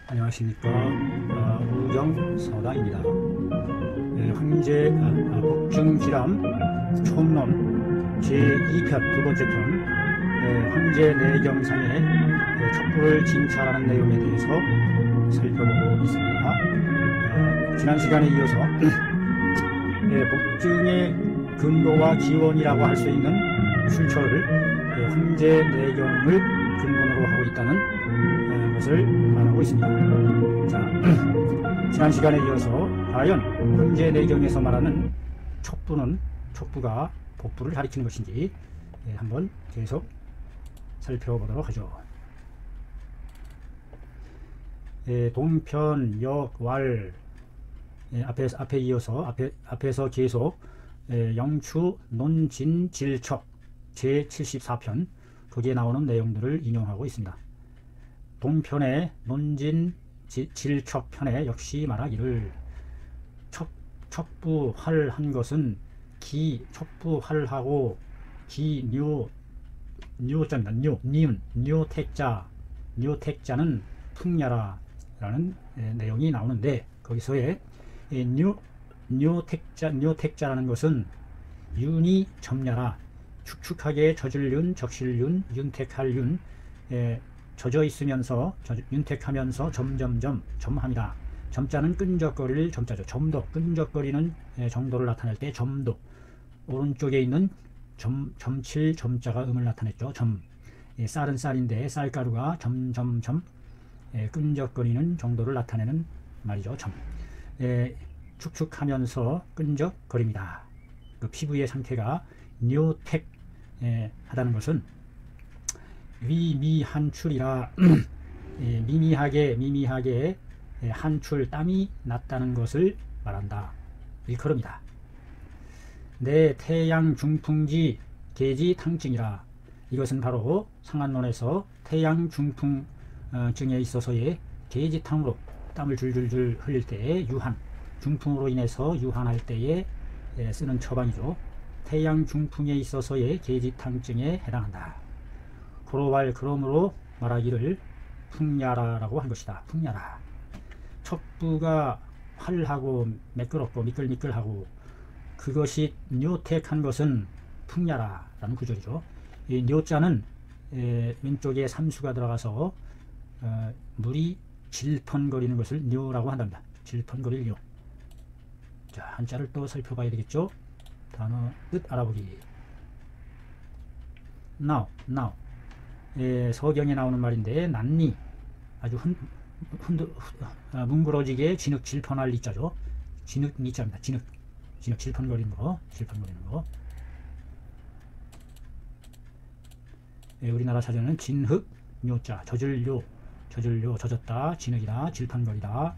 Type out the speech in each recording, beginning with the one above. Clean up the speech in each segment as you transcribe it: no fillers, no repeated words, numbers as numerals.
안녕하십니까. 우정 서당입니다. 황제 복중지람 총론 제2편 두 번째 편 황제 내경상의 첩부를 진찰하는 내용에 대해서 살펴보고 있습니다. 지난 시간에 이어서 복중의 근거와 기원이라고 할 수 있는 출처를 황제 내경을 근본으로 하고 있다는 것을 말하고 있습니다. 자, 지난 시간에 이어서 과연 황제 내경에서 말하는 촉부가 복부를 가리키는 것인지 한번 계속 살펴보도록 하죠. 동편, 역, 왈 앞에 이어서 앞에서 계속 영추, 논진, 질척 제74편 거기에 나오는 내용들을 인용하고 있습니다. 동편의 논진, 질척 편에 역시 말하기를 척부활한 것은 척부활하고 뇨자입니다. 니은, 뇨택자는 풍야라 라는 내용이 나오는데 거기서의 뇨택자라는 것은 윤이 점야라 축축하게 젖을 윤, 적실 윤, 윤택할 윤, 젖어 있으면서 윤택하면서 점점점 점합니다. 점자는 끈적거릴 점자죠. 점도, 끈적거리는 정도를 나타낼 때 점도. 오른쪽에 있는 점칠 점자가 음을 나타냈죠. 점. 쌀은 쌀인데 쌀가루가 점점점 끈적거리는 정도를 나타내는 말이죠. 점. 축축하면서 끈적거립니다. 그 피부의 상태가 뇨택 하다는 것은 위미한출이라 미미하게 한출 땀이 났다는 것을 말한다. 일컬음이다. 내 태양 중풍지 계지 탕증이라 이것은 바로 상한론에서 태양 중풍증에 있어서의 계지탕으로 땀을 줄줄줄 흘릴 때의 유한, 중풍으로 인해서 유한할 때에 쓰는 처방이죠. 태양 중풍에 있어서의 계지탕증에 해당한다. 그러므로 말하기를 풍야라라고 한 것이다. 풍야라. 척부가 활하고 매끄럽고 미끌미끌하고 그것이 뇨택한 것은 풍야라 라는 구절이죠. 이 뇨자는 왼쪽에 삼수가 들어가서 물이 질펀거리는 것을 뇨라고 한답니다. 질펀거릴 뇨. 자, 한자를 또 살펴봐야 되겠죠. 단어 뜻 알아보기. now 서경에 나오는 말인데 난리 아주 뭉그러지게 진흙 질펀할 이자죠. 진흙 이자입니다. 진흙 질펀거리는 거. 우리나라 사전에는 진흙 뇨자 젖었다, 진흙이다, 질펀거리다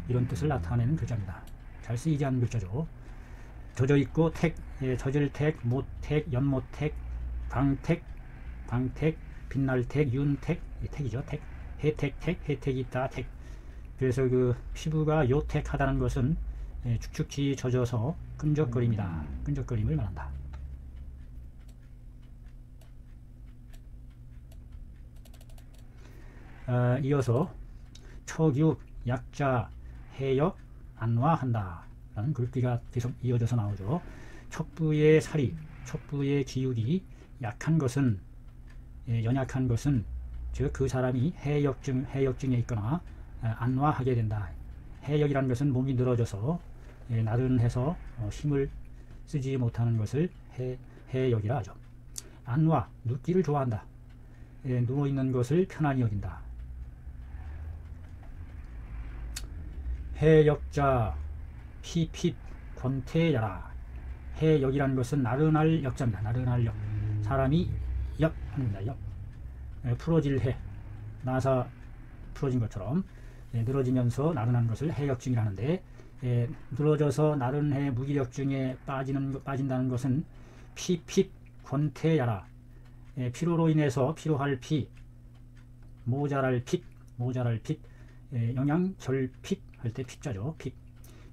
이런 뜻을 나타내는 글자입니다. 잘 쓰이지 않는 글자죠. 젖어있고 택, 젖을 택, 못택, 연못택, 광택, 빛날택, 윤택, 택이죠. 택, 혜택이 있다, 택. 그래서 그 피부가 요택하다는 것은 축축히 젖어서 끈적거림이다. 끈적거림을 말한다. 이어서 척육, 약자, 해역, 안화한다 라는 글귀가 계속 이어져서 나오죠. 척부의 살이, 척부의 기울이 약한 것은 연약한 것은 즉 그 사람이 해역증에 있거나 안화하게 된다. 해역이라는 것은 몸이 늘어져서 나른해서 힘을 쓰지 못하는 것을 해역이라 하죠. 안화, 눕기를 좋아한다. 누워있는 것을 편안히 여긴다. 해역자 피핏 권태야라. 해역이라는 것은 나른할 역자입니다. 나른할 역. 사람이 역합니다. 역. 풀어질 해. 나사 풀어진 것처럼 늘어지면서 나른한 것을 해역증이라는데 늘어져서 나른해 무기력증에 빠진다는 것은 피핏 권태야라. 피로로 인해서 피로할 피, 모자랄 핏, 영양결핍 할 때 핏자죠.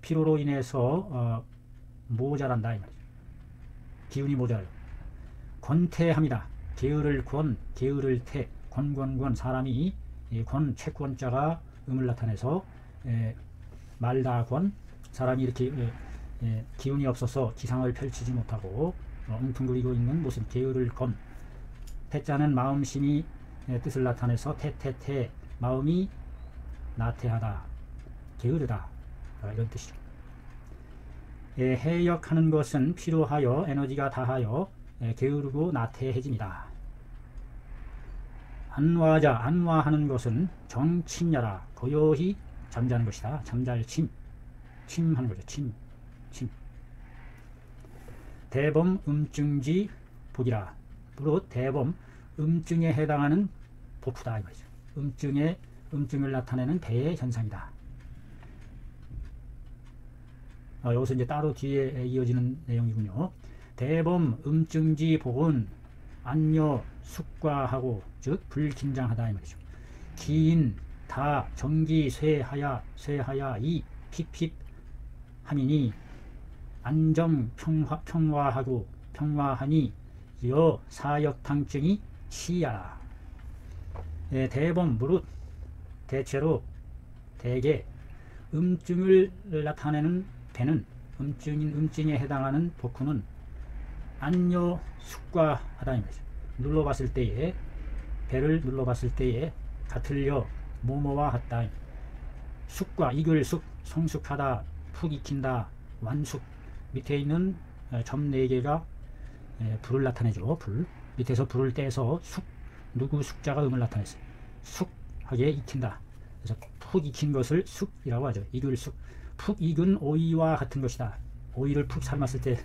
피로로 인해서 모자란다 이 말이죠. 기운이 모자라요. 권태합니다. 게으를 권, 게으를 태, 권권권 사람이 권 채권자가 음을 나타내서 말다권 사람이 이렇게 기운이 없어서 기상을 펼치지 못하고 웅퉁거리고 있는 모습 게으를 건 태자는 마음심이 뜻을 나타내서 태태태 마음이 나태하다 게으르다 이런 뜻이죠. 해역하는 것은 피로하여 에너지가 다하여 게으르고 나태해집니다. 안와자 안와하는 것은 정침야라 고요히 잠자는 것이다. 잠잘 침하는 거죠. 침 대범 음증지 복이라 무릇 대범 음증에 해당하는 복후다 이거죠. 음증을 나타내는 배의 현상이다. 여기서 이제 따로 뒤에 이어지는 내용이군요. 대범 음증지 복은 안여 숙과하고 즉 불긴장하다 이 말이죠. 기인 다 정기 쇠하야 이 핍핍 함이니 안정 평화하고 평화하니 여 사역탕증이 시야라. 대범 무릇 대체로 대개 음증을 나타내는 배는 음증에 해당하는 복후는 안여 숙과하다 이 말이죠. 눌러봤을 때에 배를 눌러봤을 때에 같을려 뭐뭐와 같다. 숙과 이글숙 성숙하다 푹 익힌다 완숙 밑에 있는 점 4개가 불을 나타내죠. 불 밑에서 불을 떼서 숙 누구 숙자가 음을 나타냈어요. 숙하게 익힌다. 그래서 푹 익힌 것을 숙이라고 하죠. 이글숙 푹 익은 오이와 같은 것이다. 오이를 푹 삶았을 때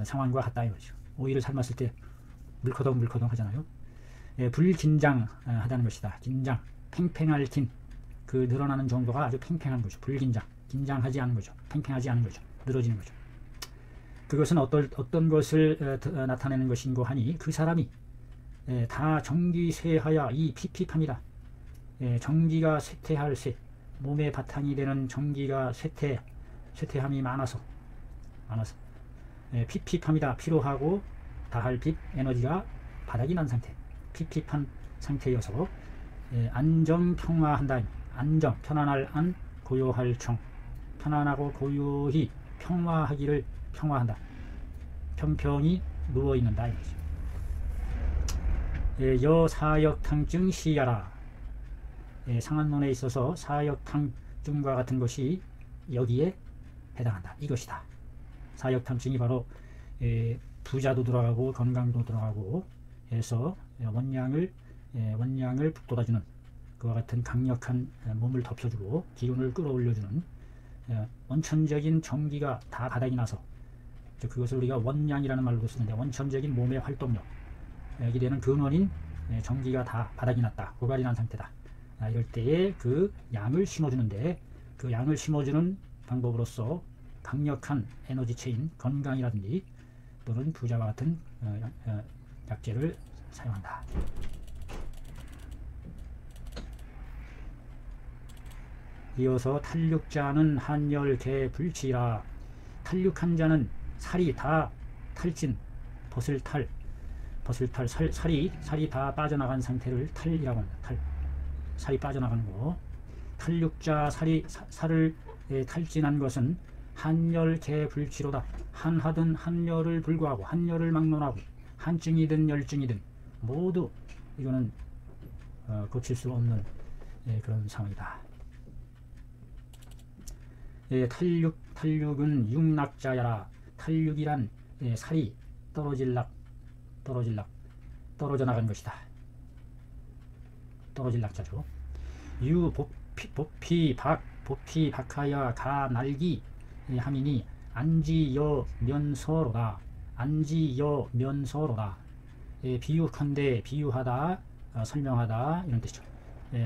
상황과 같다 이거죠. 오이를 삶았을 때 물커덩 하잖아요. 불긴장 하다는 것이다. 긴장 팽팽할 긴 그 늘어나는 정도가 아주 팽팽한 거죠. 불긴장 긴장하지 않은 거죠. 팽팽하지 않은 거죠. 늘어지는 거죠. 그것은 어떤 것을 나타내는 것인고 하니 그 사람이 다 정기쇠하야 이 핍핍함이다. 정기가 쇠퇴할 쇠 몸의 바탕이 되는 정기가 쇠퇴함이 많아서 핍핍함이다. 피로하고 다할 핍 에너지가 바닥이 난 상태 핍핍한 상태여서 안정 평화한다. 안정 편안할 안 고요할 정 편안하고 고요히 평화하기를 평화한다. 평평히 누워있는다 이거죠. 여사역탕증 시야라. 상한론에 있어서 사역탕증과 같은 것이 여기에 해당한다. 이것이다. 사역탕증이 바로 부자도 들어가고 건강도 들어가고 해서 원량을 북돋아주는 그와 같은 강력한 몸을 덮여주고 기운을 끌어올려주는 원천적인 정기가 다 바닥이 나서 그것을 우리가 원량이라는 말로 쓰는데 원천적인 몸의 활동력 여기 되는 근원인 정기가 다 바닥이 났다. 고갈이 난 상태다. 이럴 때에 그 양을 심어주는데 그 양을 심어주는 방법으로서 강력한 에너지체인 건강이라든지 또는 부자와 같은 약재를 사용한다. 이어서 탈육자는 한열개 불치라. 탈육한 자는 살이 다 탈진 버슬탈 살이 다 빠져나간 상태를 탈이라고 합니다. 살이 빠져나가는 거. 탈육자 살을 탈진한 것은 한열개 불치로다. 한하든 한열을 불구하고 한열을 막론하고 한증이든 열증이든 모두 이거는 고칠 수 없는 그런 상황이다. 탈육은 육락자야라. 탈육이란 살이 떨어져 나간 것이다. 떨어질 낙자죠. 복피 박하여 가 날기 하미니 안지여 면서로다. 비유컨대 비유하다 설명하다 이런 뜻이죠.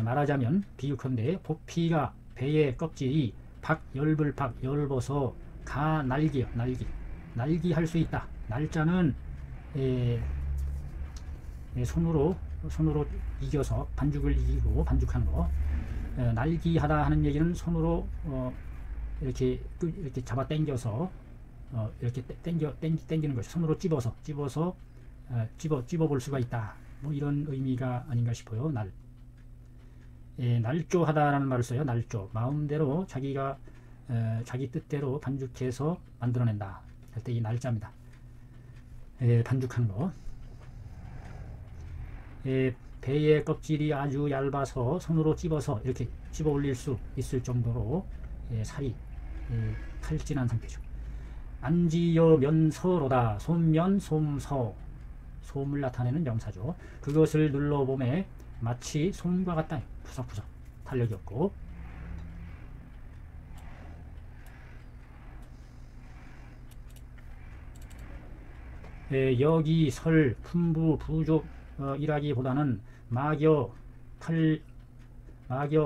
말하자면 비유컨대 복피가 배의 껍질이 열불서 가 날기 할 수 있다. 날짜는 손으로 이겨서 반죽을 이기고 반죽하는 거. 날기하다 하는 얘기는 손으로 이렇게 잡아 당겨서 이렇게 당기는 것이 손으로 찝어서 찝어 볼 수가 있다. 뭐 이런 의미가 아닌가 싶어요. 날조하다라는 말을 써요. 날조. 마음대로 자기가 자기 뜻대로 반죽해서 만들어낸다 할 때 이 날짜입니다. 반죽하는 거. 배의 껍질이 아주 얇아서 손으로 찝어서 이렇게 찝어 올릴 수 있을 정도로 살이 탈진한 상태죠. 안지여 면서로다. 솜면 솜서. 솜을 나타내는 명사죠. 그것을 눌러보매 마치 솜과 같다. 푸석푸석 탄력이 없고. 여기 설 품부 부족이라기보다는 막여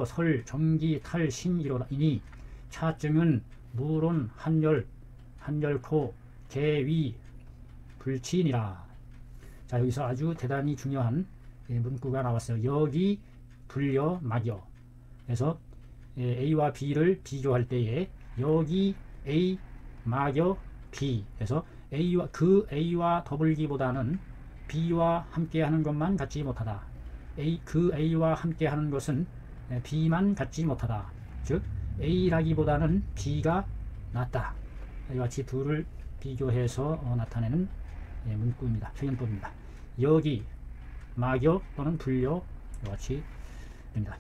설 정기 탈신이로다이니 차증은 무론 한열코 개위 불치니라. 자, 여기서 아주 대단히 중요한 문구가 나왔어요. 여기 불여 막여. 그래서 A와 B를 비교할 때에 여기 A 막여 B. 그래서 그 A와 더불기보다는 B와 함께하는 것만 갖지 못하다. 그 A와 함께하는 것은 B만 갖지 못하다. 즉 A라기보다는 B가 낫다. 이와 같이 둘을 비교해서 나타내는 문구입니다. 표현법입니다. 여기 막여 또는 불여 이와 같이 됩니다.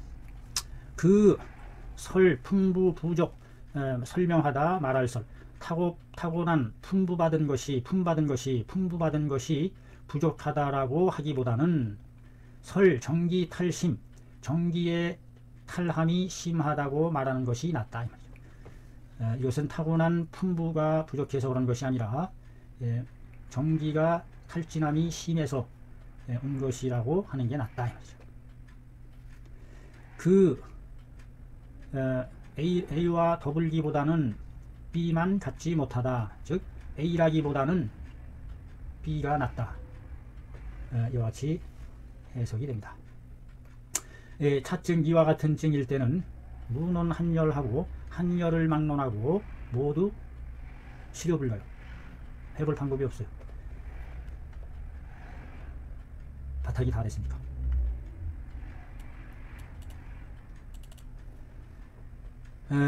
그 설 풍부 부족 설명하다 말할 설 타고난 풍부받은 것이 부족하다라고 하기보다는 설 정기 탈심 정기의 탈함이 심하다고 말하는 것이 낫다. 이것은 타고난 풍부가 부족해서 그런 것이 아니라 정기가 탈진함이 심해서 온 것이라고 하는 게 낫다. 그 A와 더불기보다는 B만 갖지 못하다. 즉 A라기보다는 B가 낫다. 이와 같이 해석이 됩니다. 차증 이와 같은 증일 때는 무논한열하고 한열을 막론하고 모두 치료불가요. 해볼 방법이 없어요. 바닥이 다 됐으니까.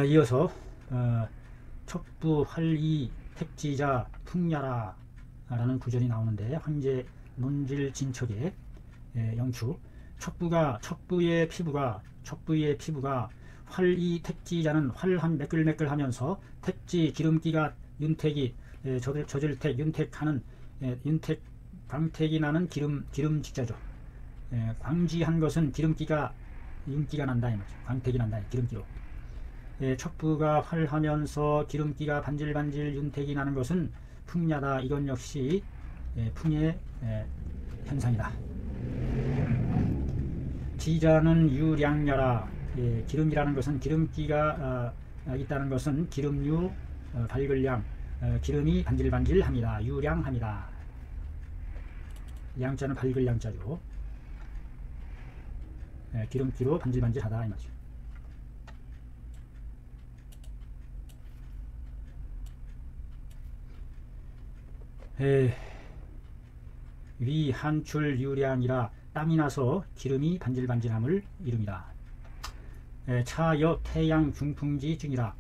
이어서 척부 활이 택지자 풍야라 라는 구절이 나오는데 황제 논질 진척의 영추 척부의 피부가 활이 택지자는 활한 매끌매끌하면서 택지 기름기가 윤택이 저질택 윤택하는 윤택 광택이 나는 기름지자죠. 광지한 것은 기름기가 윤기가 난다 이 말이죠. 광택이 난다 기름기로. 척부가 활하면서 기름기가 반질반질 윤택이 나는 것은 풍야다. 이건 역시 풍의 현상이다. 지자는 유량야라. 기름이라는 것은 기름기가 있다는 것은 기름유 밝을량 기름이 반질반질합니다. 유량합니다. 양자는 밝을 양자죠. 기름기로 반질반질하다 이 말이죠. 위 한출 유량이라 땀이 나서 기름이 반질반질함을 이룹니다. 차역 태양 중풍지 증이라.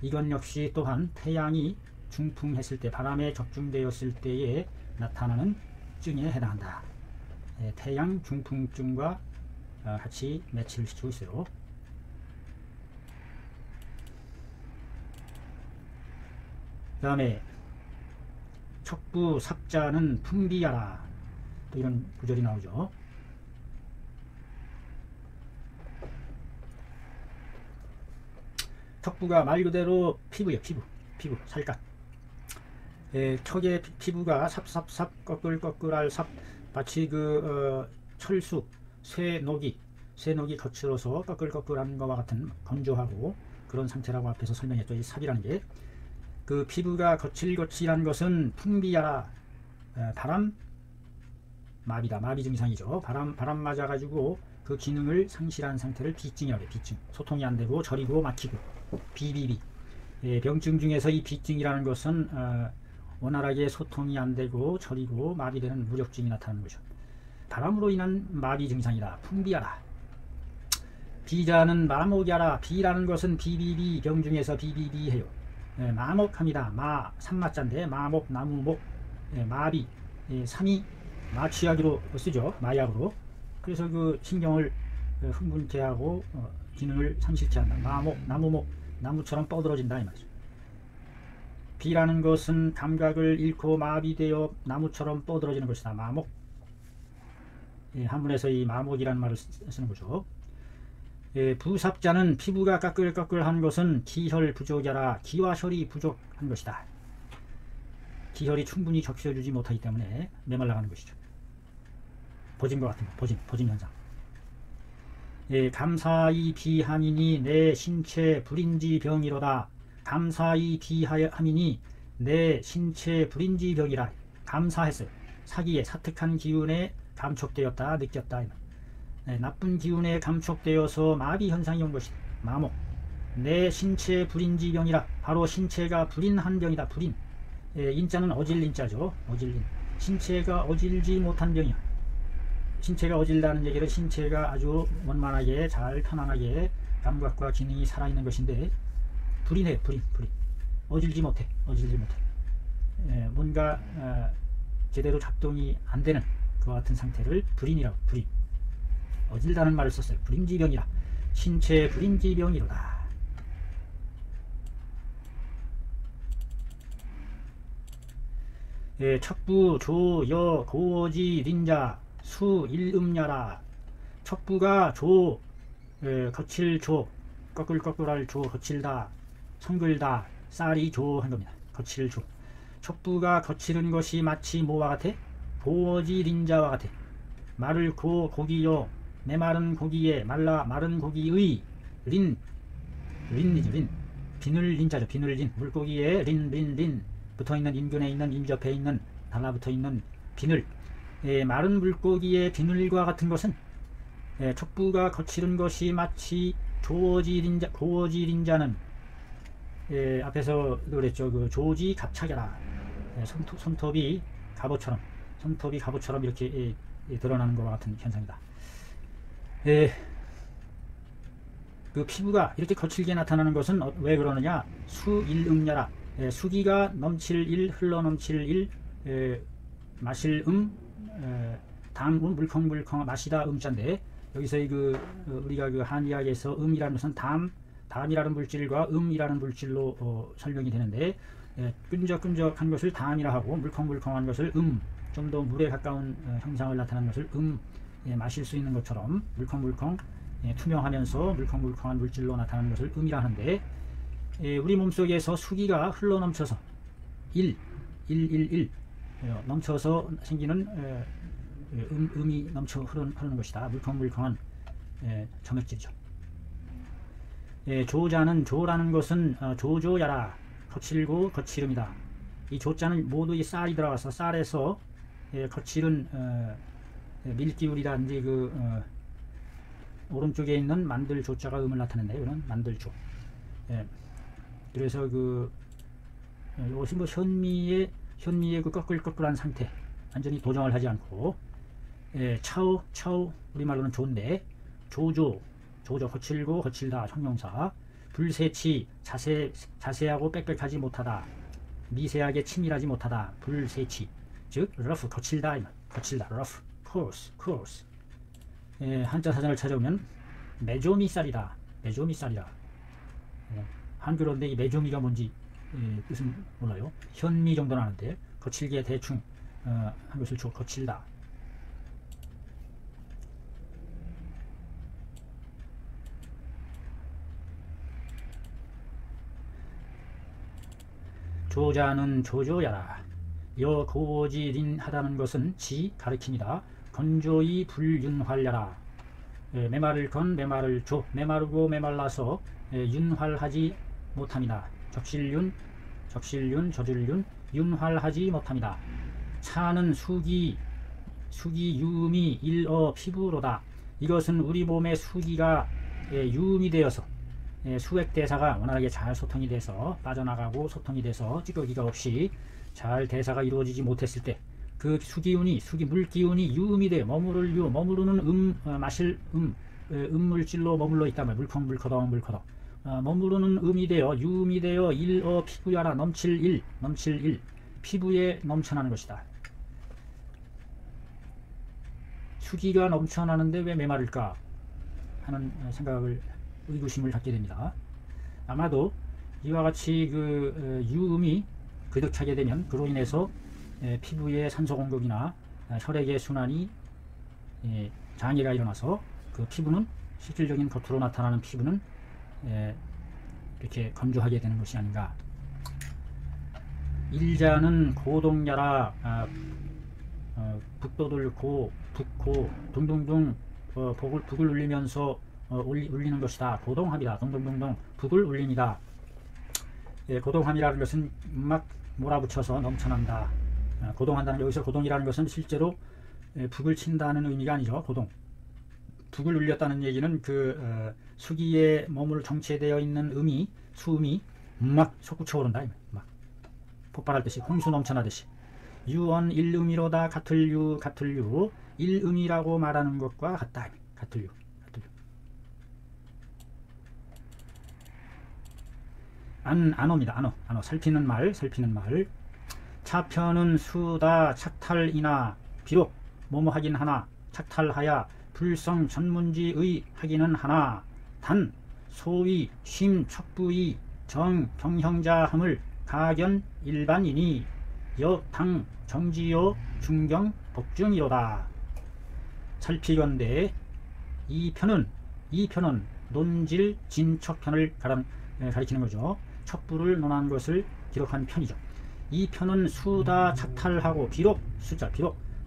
이건 역시 또한 태양이 중풍했을 때 바람에 적중되었을 때에 나타나는 증에 해당한다. 태양 중풍증과 같이 매치를 시키고 있어요. 그 다음에 척부 삭자는 풍비하라. 또 이런 구절이 나오죠. 척부가 말 그대로 피부예요. 피부 살갗. 척의 피부가 삽삽삽 꺼끌꺼끌할 삽 마치 철수 쇠녹이 거칠어서 꺼끌꺼끌한 것과 같은 건조하고 그런 상태라고 앞에서 설명했죠. 이 삽이라는 게 그 피부가 거칠거칠한 것은 풍비하라. 바람 마비다. 마비 증상이죠. 바람 맞아가지고 그 기능을 상실한 상태를 비증이라고 해요. 비증. 소통이 안 되고 저리고 막히고 비비비. 병증 중에서 이 비증이라는 것은 원활하게 소통이 안 되고 저리고 마비되는 무력증이 나타나는 거죠. 바람으로 인한 마비 증상이다. 풍비하라. 비자는 마목이라. 비라는 것은 비비비 병 중에서 비비비 해요. 마목합니다. 마 산마자인데 마목 나무목, 마비 삼이 마취하기로 쓰죠. 마약으로. 그래서 그 신경을 흥분케 하고 기능을 상실케 한다. 마목 나무목, 나무처럼 뻗어진다 이 말이죠. 비라는 것은 감각을 잃고 마비되어 나무처럼 뻗어지는 것이다. 마목. 한문에서 이 마목이라는 말을 쓰는 거죠. 부삽자는 피부가 까끌까끌한 것은 기혈 부족이라. 기와 혈이 부족한 것이다. 기혈이 충분히 적셔주지 못하기 때문에 메말라가는 것이죠. 보짐과 같은 거, 보짐 현상. 감사히 비함이니 내 신체 불인지병이로다. 감사히 비함이니 내 신체 불인지병이라. 감사했어요. 사기에 사특한 기운에 감촉되었다, 느꼈다. 나쁜 기운에 감촉되어서 마비 현상이 온 것이다. 마목. 내 신체 불인지병이라. 바로 신체가 불인한 병이다. 불인. 인자는 어질인자죠. 어질인. 신체가 어질지 못한 병이야. 신체가 어질다는 얘기는 신체가 아주 원만하게 잘 편안하게 감각과 기능이 살아있는 것인데 불인해. 불인. 어질지 못해. 뭔가 제대로 작동이 안 되는 그와 같은 상태를 불인이라고. 불인. 어질다는 말을 썼어요. 불인지병이라. 신체 불인지병이로다. 척부 조 여 고지 린자 수 일음야라. 척부가 조 거칠 조, 꺼끌꺼끌할 조, 거칠다, 성글다, 쌀이 조 한 겁니다. 거칠 조. 척부가 거칠은 것이 마치 뭐와 같아? 고지 린자와 같아. 마를 고기요 메마른 고기에 말라 마른 고기의 린이죠. 린. 비늘 린자죠. 비늘 린. 물고기에 린 붙어있는 인근에 있는 인접해 있는 달라붙어 있는 비늘. 마른 물고기의 비늘과 같은 것은 척부가 거칠은 것이 마치 고지 린자는 앞에서 그랬죠. 그 조지 갑착이라. 손톱이 갑옷처럼 이렇게 드러나는 것과 같은 현상이다. 그 피부가 이렇게 거칠게 나타나는 것은 왜 그러느냐? 수일음야라. 수기가 넘칠 일, 흘러넘칠 일, 마실 담, 물컹물컹, 마시다 음자인데 여기서 우리가 그 한의학에서 음이라는 것은 담이라는 물질과 음이라는 물질로 설명이 되는데 끈적끈적한 것을 담이라 하고 물컹물컹한 것을 좀 더 물에 가까운 형상을 나타내는 것을 마실 수 있는 것처럼 물컹물컹 투명하면서 물컹물컹한 물질로 나타나는 것을 음이라 하는데 우리 몸속에서 수기가 흘러넘쳐서 넘쳐서 생기는 음이 넘쳐 흐르는 것이다. 물컹물컹한 점액질이죠. 조자는 조라는 것은 조조야라. 거칠고 거칠음이다. 이 조자는 모두 이 쌀이 들어가서 쌀에서 거칠은 밀기울이라든지 오른쪽에 있는 만들 조자가 음을 나타낸다. 이거는 만들조. 그래서 이것이 뭐 현미의 그 꺼끌꺼끌한 상태, 완전히 도정을 하지 않고 차오 우리말로는 조인데 조조 거칠고 거칠다 형용사. 불세치 자세하고 빽빽하지 못하다, 미세하게 치밀하지 못하다. 불세치 즉 러프 거칠다. 러프 coarse. 한자 사전을 찾아보면 메조미쌀이다. 한글어인데 이 메조미가 뭔지 뜻은 몰라요. 현미 정도는 아는데 거칠게 대충 한 것을 거칠다. 조자는 조조야라. 여 고지린 하다는 것은 지 가르킵니다. 건조히 불윤활야라. 메마를 건 메마를 조. 메마르고 메말라서 윤활하지 못합니다. 적실윤 저질윤 윤활하지 못합니다. 차는 수기 유음이 일어 피부로다. 이것은 우리 몸의 수기가 유음이 되어서 수액대사가 원활하게 잘 소통이 돼서 빠져나가고 소통이 돼서 찌꺼기가 없이 잘 대사가 이루어지지 못했을 때 그 물기운이 유음이 돼 머무르는 마실 음물질로 머물러 있다면 물컹물커덩 물커덩 머무르는 음이 되어 유음이 되어 일어 피부야라 넘칠 일 피부에 넘쳐나는 것이다. 수기가 넘쳐나는데 왜 메마를까 하는 생각을 의구심을 갖게 됩니다. 아마도 이와 같이 그 유음이 그득하게 되면 그로 인해서 피부의 산소 공급이나 혈액의 순환이 장애가 일어나서 그 피부는 실질적인 겉으로 나타나는 피부는 이렇게 건조하게 되는 것이 아닌가. 일자는 고동야라 북도들 고 북고 둥둥둥 북을 울리면서 울리는 것이다. 고동함이다. 동동동동 북을 울립니다. 고동함이라는 것은 막 몰아붙여서 넘쳐난다. 고동한다는, 여기서 고동이라는 것은 실제로 북을 친다는 의미가 아니죠. 고동. 북을 울렸다는 얘기는 그 수기에 머물 정체되어 있는 음이 수음이 막 솟구쳐 오른다. 막 폭발할 듯이 홍수 넘쳐나듯이. 유언 일음이로다. 같을 유 일음이라고 말하는 것과 같다. 같을 유. 안어입니다. 안어. 살피는 말. 차편은 수다 착탈이나 비록 뭐뭐 하긴 하나 착탈하야 불성 전문지의 하기는 하나 단 소위 쉼 척부의 정 경형자함을 가견 일반이니 여당 정지요 중경 복중이로다. 살피건대 이 편은 논질 진척편을 가리키는 거죠. 척부를 논한 것을 기록한 편이죠. 이 편은 수다 착탈하고 비록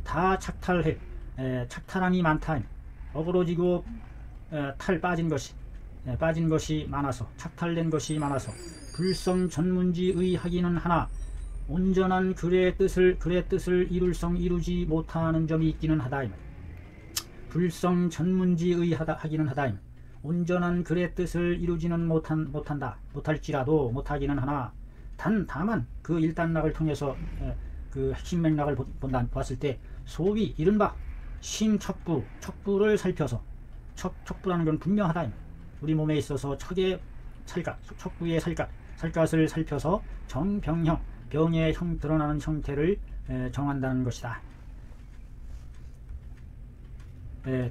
다 착탈해 착탈함이 많다. 어그러지고 탈 빠진 것이 많아서 착탈된 것이 많아서 불성 전문지의 하기는 하나 온전한 글의 뜻을 이루지 못하는 점이 있기는 하다. 불성 전문지의 하기는 하다. 온전한 글의 뜻을 이루지는 못할지라도 못하기는 하나 다만 그 일단락을 통해서 그 핵심 맥락을 보았을 때 소위 이른바 척부를 살펴서 척부라는 건 분명하다. 우리 몸에 있어서 척의 살갗, 척부의 살갗을 살펴서 정병형, 병의 드러나는 형태를 정한다는 것이다.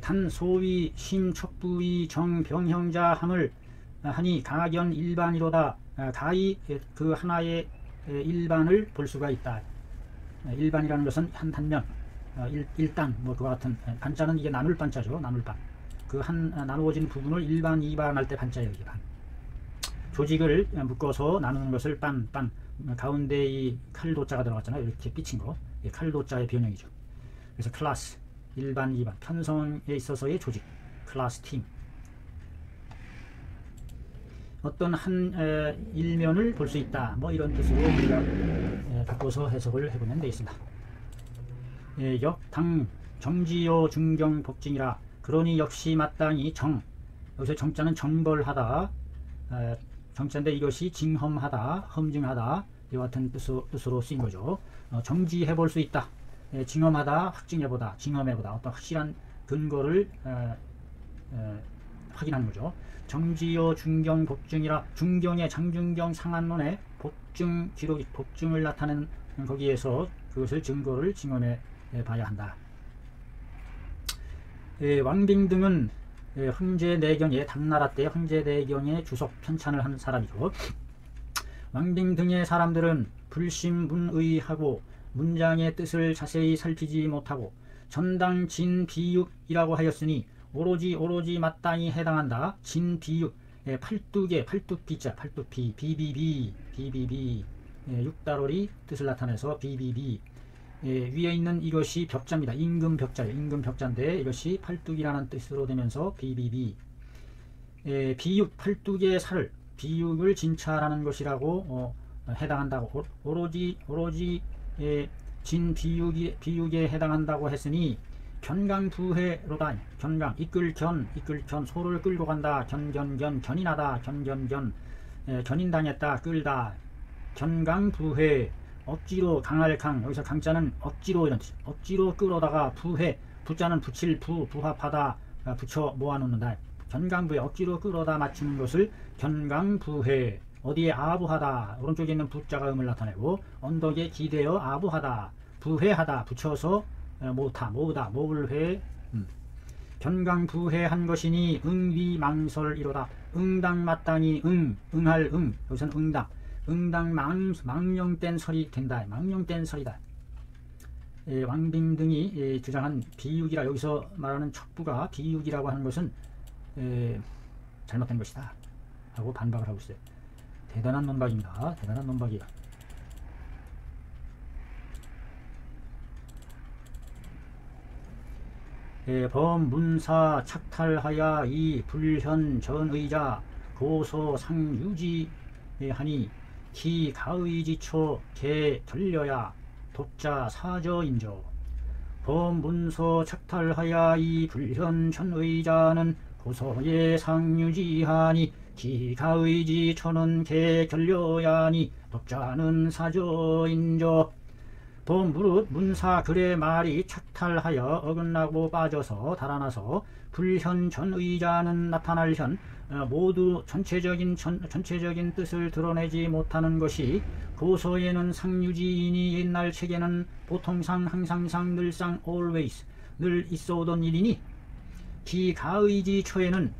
단 소위 심척부의 정병형자함을 하니 가견 일반이로다. 가히 그 하나의 일반을 볼 수가 있다. 일반이라는 것은 한 단면, 일단 뭐 그와 같은 반자는 이게 나눌 반자죠. 나눌 반. 그 한 나누어진 부분을 일반, 이반 할 때 반자예요. 이게 반. 조직을 묶어서 나누는 것을 반. 가운데 이 칼도자가 들어갔잖아요. 이렇게 삐친 거. 칼도자의 변형이죠. 그래서 클래스, 일반, 이반, 편성에 있어서의 조직, 클래스 팀. 어떤 한 일면을 볼 수 있다. 뭐 이런 뜻으로 우리가 바꿔서 해석을 해보면 되겠습니다. 역당 정지요 중경 복징이라. 그러니 역시 마땅히 여기서 정자는 정벌하다. 정자인데 이것이 징험하다, 험증하다 이와 같은 뜻으로 쓰인 거죠. 정지해 볼 수 있다. 징험하다, 확증해보다, 징험해보다 어떤 확실한 근거를 확인하는 거죠. 정지요 중경 복증이라. 중경의 장중경 상한론의 복증 기록이 복증을 나타내는 거기에서 그것을 증거를 징험해 봐야 한다. 왕빙 등은 황제내경의 당나라 때 황제내경의 주석 편찬을 한 사람이고, 왕빙 등의 사람들은 불신문의하고 문장의 뜻을 자세히 살피지 못하고 전당 진비육이라고 하였으니 오로지 마땅히 해당한다. 진비육, 팔뚝비자, 팔뚝비, 비비비, 육다롤이 뜻을 나타내서 비비비. 위에 있는 이것이 벽자입니다. 임금벽자예요. 임금벽자인데 이것이 팔뚝이라는 뜻으로 되면서 비비비. 비육, 팔뚝의 살을, 비육을 진찰하는 것이라고 해당한다고. 오로지 진비육에 해당한다고 했으니 견강부회로다. 견강, 이끌 소를 끌고 간다. 견인하다. 견인당했다. 끌다. 견강부회, 억지로 강할 강. 여기서 강자는 억지로 이런 뜻. 억지로 끌어다가 부회, 부자는 붙일 부합하다, 붙여 모아놓는다. 견강부에 억지로 끌어다 맞추는 것을 견강부회. 어디에 아부하다, 오른쪽에 있는 부자가 음을 나타내고 언덕에 기대어 아부하다, 부회하다, 붙여서 모다, 모을회. 견강부회한 것이니 응위망설이로다. 응당마땅히 응할 여기서는 응당 망령된 설이 된다. 망령된 설이다. 왕빙 등이 주장한 비육이라, 여기서 말하는 척부가 비육이라고 하는 것은 잘못된 것이다 하고 반박을 하고 있어요. 대단한 논박입니다. 대단한 논박이야. 범문사 착탈하야 이 불현 전의자 고소 상유지하니 기 가의지초 개 결려야 독자 사저인조. 범문서 착탈하야 이 불현 전의자는 고소의 상유지하니 기 가의지초는 개 결려야니 독자는 사저인조. 범무릇 문사 글의 말이 착탈하여 어긋나고 빠져서 달아나서 불현 전의자는 나타날 현 모두 전체적인 뜻을 드러내지 못하는 것이 고서에는 상유지이니 옛날 책에는 보통상 항상상 늘상 always 늘 있어오던 일이니 기 가의지 초에는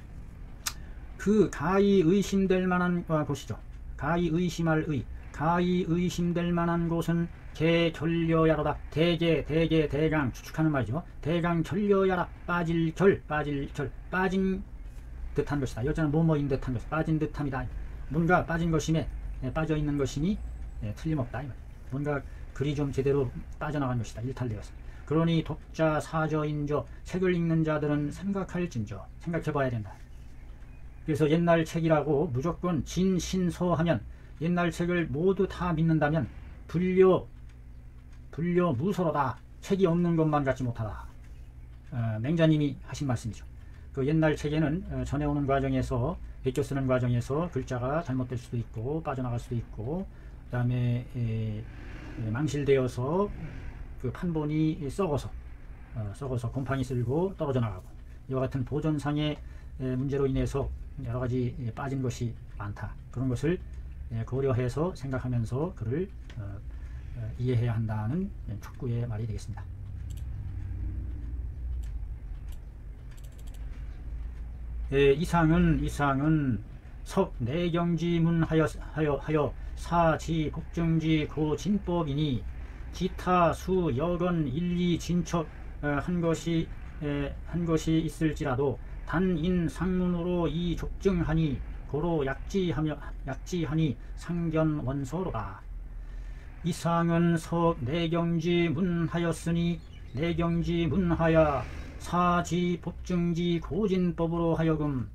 그 가히 의심될 만한 곳이죠. 가히 의심할 가히 의심될 만한 곳은 개 결려야로다. 대강 추측하는 말이죠. 대강 결려야라. 빠질 결 빠진 듯한 것이다. 여자는 뭐뭐인 듯한 것이 빠진 듯함이다. 뭔가 빠진 것이며 빠져 있는 것이니 틀림없다. 뭔가 글이 좀 제대로 빠져나간 것이다. 일탈되어서. 그러니 독자 사저인조. 책을 읽는 자들은 생각할진저. 생각해봐야 된다. 그래서 옛날 책이라고 무조건 진신서하면, 옛날 책을 모두 다 믿는다면 불려 무서로다. 책이 없는 것만 같지 못하다. 맹자님이 하신 말씀이죠. 그 옛날 책에는 전해오는 과정에서, 베껴 쓰는 과정에서 글자가 잘못될 수도 있고 빠져나갈 수도 있고, 그 다음에 망실되어서 그 판본이 썩어서 곰팡이 쓸고 떨어져 나가고, 이와 같은 보존상의 문제로 인해서 여러가지 빠진 것이 많다. 그런 것을 고려해서 생각하면서 글을 이해해야 한다는 촉구의 말이 되겠습니다. 이상은 석내경지문 하여 사지 복정지 고진법이니 기타 수 여건 일리 진척 한 것이 있을지라도 단인 상문으로 이 족증하니 고로 약지하니 상견원소로다. 이상은 석내경지 문하였으니 내경지 문하야 사지 법증지 고진법으로 하여금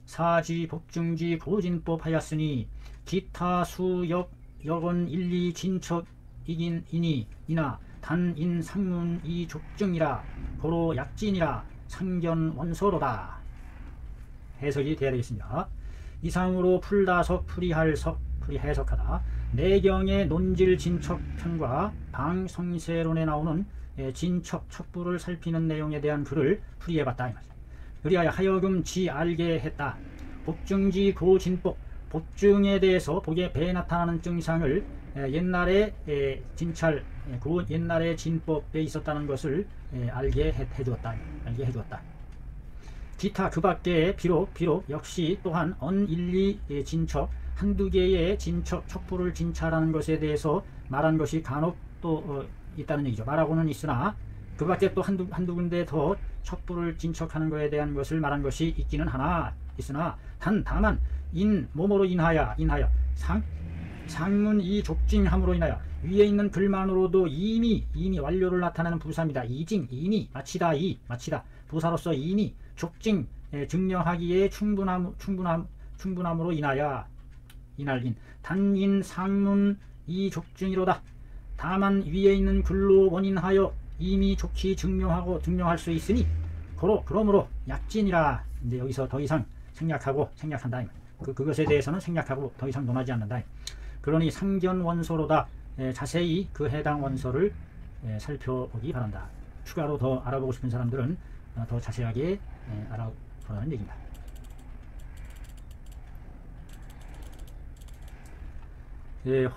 사지 법증지 고진법 하였으니 기타 수역 여건 일리 진척이긴 이나 단인 상문 이 족증이라 고로 약진이라 상견 원소로다. 해석이 되어야 되겠습니다. 이상으로 풀다석 풀이할석 풀이해석하다. 내경의 논질 진척 편과 방성세론에 나오는 진척 척부를 살피는 내용에 대한 글을 풀이해봤다. 그리하여 하여금 지 알게 했다. 복증지 고진법, 복증에 대해서 복에 배에 나타나는 증상을 옛날에 진찰, 옛날에 진법에 있었다는 것을 알게 해주었다. 기타 그 밖에 비록 역시 또한 언일리 진척 한두 개의 진척 척부를 진찰하는 것에 대해서 말한 것이 간혹 또 있다는 얘기죠. 말하고는 있으나 그 밖에 또 한두 군데 더 척부를 진척하는 것에 대한 것을 말한 것이 있기는 하나 있으나 다만 뭐뭐로 인하여 상문 이 족징함으로 인하여 위에 있는 글만으로도 이미 완료를 나타내는 부사입니다. 이미 마치다 부사로서 이미 족징 증명하기에 충분함으로 인하여 이날인 단인 상문 이 족증이로다. 다만 위에 있는 글로 원인하여 이미 좋게 증명할 수 있으니 그러므로 약진이라. 이제 여기서 더 이상 생략한다. 그것에 대해서는 생략하고 더 이상 논하지 않는다. 그러니 상견 원소로다. 자세히 그 해당 원소를 살펴보기 바란다. 추가로 더 알아보고 싶은 사람들은 더 자세하게 알아보라는 얘기입니다.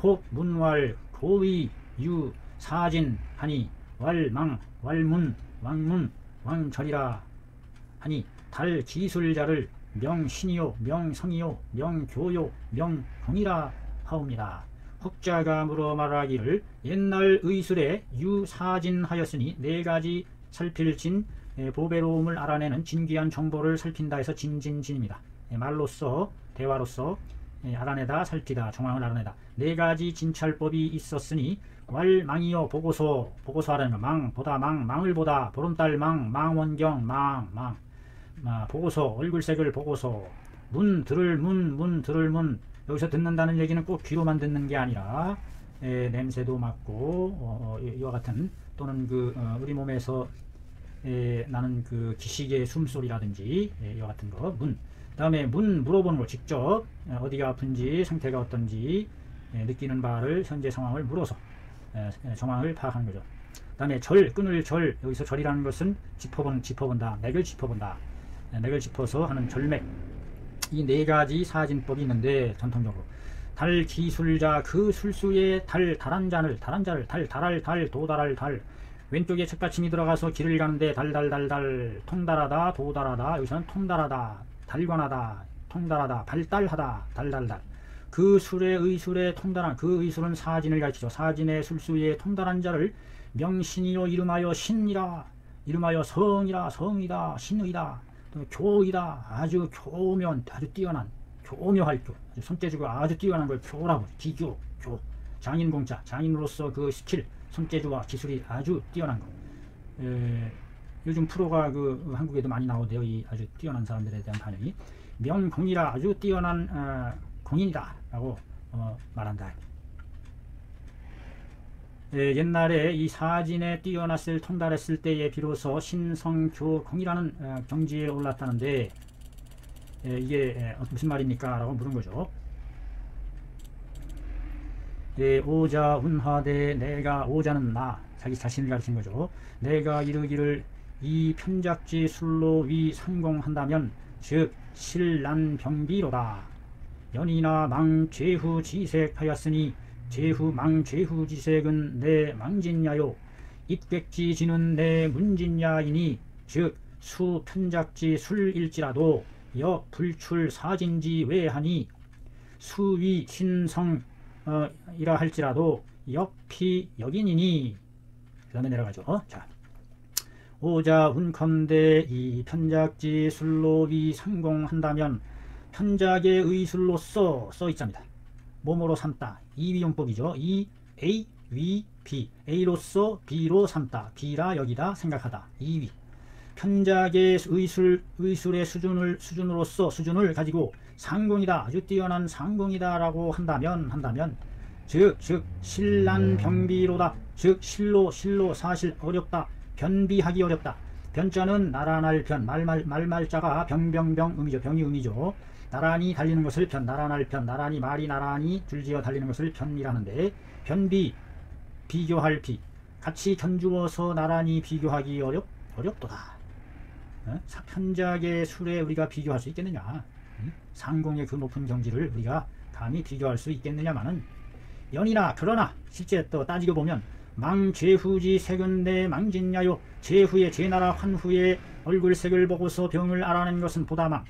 혹 문왈 고의 유 사진 하니 왈망 왈문 왕문 왕절이라 하니 달 기술자를 명신이요 명성이요 명교요 명공이라 하옵니다. 혹자가 물어 말하기를 옛날 의술에 유사진하였으니 네 가지 살필진 보배로움을 알아내는 진귀한 정보를 살핀다 해서 진진진입니다. 말로써 대화로서 알아내다 살피다 정황을 알아내다 네 가지 진찰법이 있었으니 왈망이요 보고소 보고소하라는 거 망 보다 망을 보다 보름달 망원경 보고소 얼굴색을 보고소 문 들을 문 여기서 듣는다는 얘기는 꼭 귀로만 듣는 게 아니라 냄새도 맡고 이와 같은 또는 우리 몸에서 나는 그 기식의 숨소리라든지 이와 같은 거 다음에 물어보는 거 직접 어디가 아픈지 상태가 어떤지 느끼는 바를 현재 상황을 물어서 정황을 파악하는 거죠. 그 다음에 끊을 절 여기서 절이라는 것은 짚어본다 맥을 짚어본다 맥을 짚어서 하는 절맥 이 네 가지 사진법이 있는데 전통적으로 달 기술자 그 술수에 달할 도달할 달 왼쪽에 책받침이 들어가서 길을 가는데 달달달달 통달하다 도달하다 여기서는 통달하다 달관하다 통달하다 발달하다 달달달 그 술의 의술에 통달한 그 의술은 사진을 가르치죠. 사진의 술수에 통달한 자를 명신이요 이름하여 신이라 이름하여 성이라 성이다 신의다 교이다 아주 교면 아주 뛰어난 교묘할 교 손재주가 아주 뛰어난 걸 교라고 기교 교 장인공자 장인으로서 그 스킬 손재주와 기술이 아주 뛰어난 거 요즘 프로가 한국에도 많이 나오대요. 이 아주 뛰어난 사람들에 대한 반응이 명공이라 아주 뛰어난 공인이다 라고 말한다. 옛날에 이 사진에 뛰어났을 통달했을 때에 비로소 신성교공이라는 경지에 올랐다는데 이게 무슨 말입니까? 라고 물은 거죠. 오자 운하대 내가 오자는 나 자기 자신을 가르친 거죠. 내가 이르기를 이 편작지 술로 위 상공한다면 즉 실난병비로다. 연이나 망죄후 지색하였으니 죄후 망죄후 지색은 내 망진야요 입객지 지는 내 문진야이니 즉 수편작지 술일지라도 역 불출 사진지 외하니 수위 신성 이라 할지라도 역피 역인이니 그 다음에 내려가죠. 자 오자 운컨대 이 편작지 술로 위 상공한다면 편작의 의술로서 써있답니다. 몸으로 삼다 이위용법이죠. 이 A, 위, B A로서 B로 삼다 B라 여기다 생각하다 이위 편작의 의술의 수준을 가지고 상공이다 아주 뛰어난 상공이다 라고 한다면 즉 실난병비로다 즉 실로 사실 어렵다 변비하기 어렵다 변자는 나란할 변 말자가 병병병 음이죠. 병이 음이죠. 나란히 달리는 것을 변 나란할 변 나란히 말이 나란히 줄지어 달리는 것을 변이라는데 변비 비교할 비 같이 견주어서 나란히 비교하기 어렵도다. 편작의 술에 우리가 비교할 수 있겠느냐 상공의 그 높은 경지를 우리가 감히 비교할 수 있겠느냐마는 연이나 그러나 실제 또 따지고 보면 망죄후지 색은 내 망진야요 죄후의 죄나라 환후의 얼굴색을 보고서 병을 알아낸 것은 보다망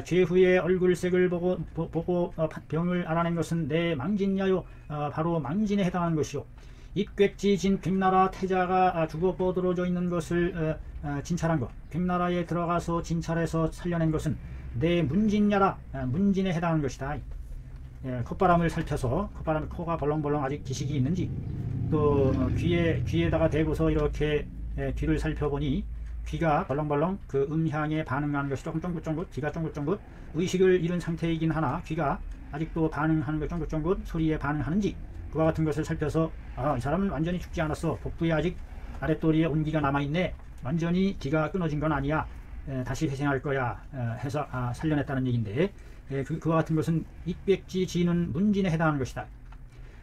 죄후의 얼굴색을 보고 병을 알아낸 것은 내 망진야요 바로 망진에 해당하는 것이요 입객지 진 객나라 태자가 죽어 뻗어져 있는 것을 진찰한 것 객나라에 들어가서 진찰해서 살려낸 것은 내 문진야라 문진에 해당하는 것이다. 콧바람을 살펴서 코가 벌렁벌렁 아직 기식이 있는지 또 귀에다가 대고서 이렇게 귀를 살펴보니 귀가 벌렁벌렁 그 음향에 반응하는 것이 조금 쫑긋쫑긋 귀가 쫑긋쫑긋 의식을 잃은 상태이긴 하나 귀가 아직도 반응하는 것 쫑긋쫑긋 소리에 반응하는지 그와 같은 것을 살펴서 이 사람은 완전히 죽지 않았어 복부에 아직 아랫도리에 온기가 남아있네 완전히 기가 끊어진 건 아니야 다시 회생할 거야 해서 살려냈다는 얘기인데 그와 같은 것은 입백지 지는 문진에 해당하는 것이다.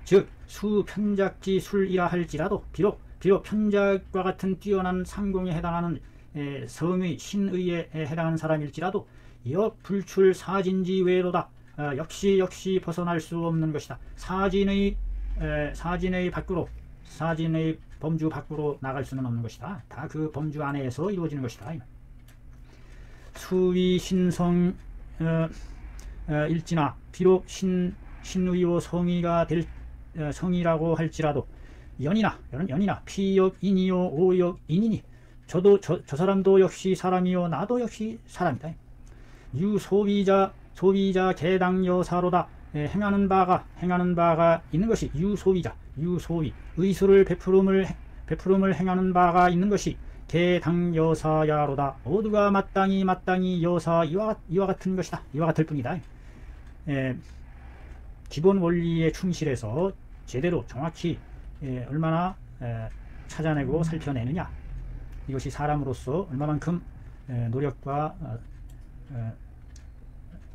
즉 수편작지 술이라 할지라도 비록 편작과 같은 뛰어난 상공에 해당하는 성의 신의에 해당하는 사람일지라도 역불출 사진지 외로다. 역시 벗어날 수 없는 것이다. 사진의 밖으로, 사진의 범주 밖으로 나갈 수는 없는 것이다. 다 그 범주 안에서 이루어지는 것이다. 수위 신성 일지나 비록 신의요 성의가 될 성이라고 할지라도 연이나 피역 인이요 오역 인이니 저 사람도 역시 사람이요 나도 역시 사람이다. 유소비자 개당 여사로다. 행하는 바가 있는 것이 유소위 의수를 베풀음을 행하는 바가 있는 것이 개당 여사야로다. 모두가 마땅히 여사 이와 같은 것이다. 이와 같을 뿐이다. 기본 원리에 충실해서 제대로 정확히 얼마나 찾아내고 살펴내느냐, 이것이 사람으로서 얼마만큼 노력과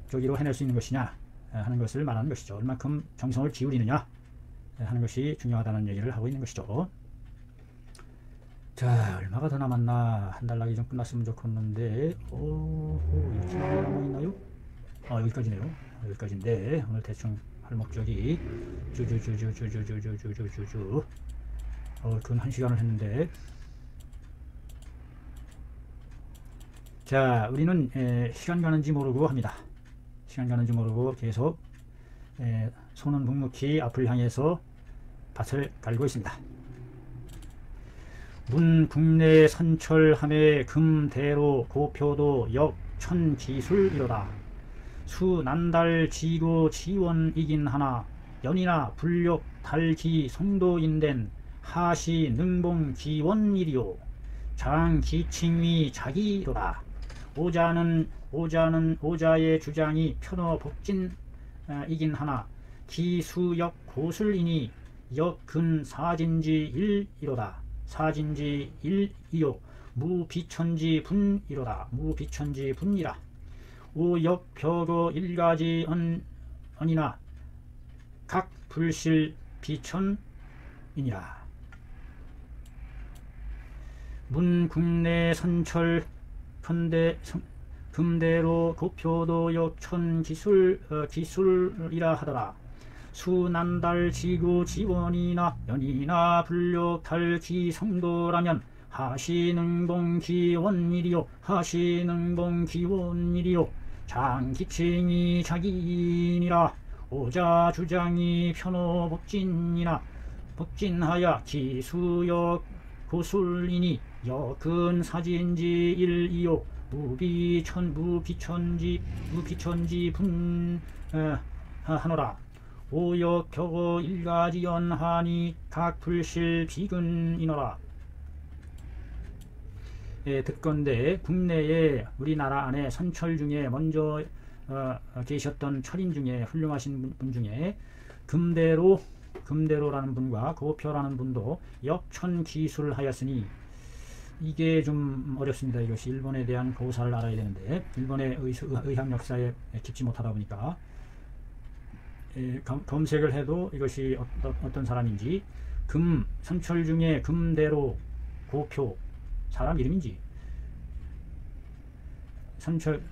저기로 해낼 수 있는 것이냐 하는 것을 말하는 것이죠. 얼마큼 정성을 기울이느냐 하는 것이 중요하다는 얘기를 하고 있는 것이죠. 자, 얼마가 더 남았나. 한 달 나기 좀 끝났으면 좋겠는데, 이렇게 남아있나요? 여기까지네요. 여기까지인데 오늘 대충 할 목적이 근 1시간을 했는데, 자, 우리는 시간 가는지 모르고 합니다. 시간 가는지 모르고 계속 손은 묵묵히 앞을 향해서 밭을 갈고 있습니다. 문 국내 선철함의 금대로 고표도 역천기술이로다. 수 난달 지고 지원 이긴 하나 연이나 불력 달기 송도인된 하시 능봉 기원일이요 장 기칭위 자기로다. 오자의 주장이 편어 복진 이긴 하나 기수역 고술이니 역근 사진지 일이로다. 사진지 일이요 무비천지 분이로다. 무비천지 분이라. 오역 벽어 일가지 언이나 각 불실 비천이니라. 문 국내 선철 금대로 고표도 역천 기술이라 하더라. 수난달 지구 지원이나 연이나 불력 달기 성도라면 하시능봉 기원일이요 장기칭이 자기인이라. 오자 주장이 편호 복진하야 기수역 고술이니 역은 사진지 일이요 무비천지 분 하노라. 오역 격어 일가지 연하니 각 불실 비근이노라. 듣건대 국내에 우리나라 안에 선철 중에 먼저 계셨던 철인 중에 훌륭하신 분 중에 금대로라는 분과 고표라는 분도 역천기술을 하였으니, 이게 좀 어렵습니다. 이것이 일본에 대한 고사를 알아야 되는데 일본의 의학 역사에 깊지 못하다 보니까 검색을 해도 이것이 어떤 사람인지, 선철 중에 금대로 고표 사람 이름인지,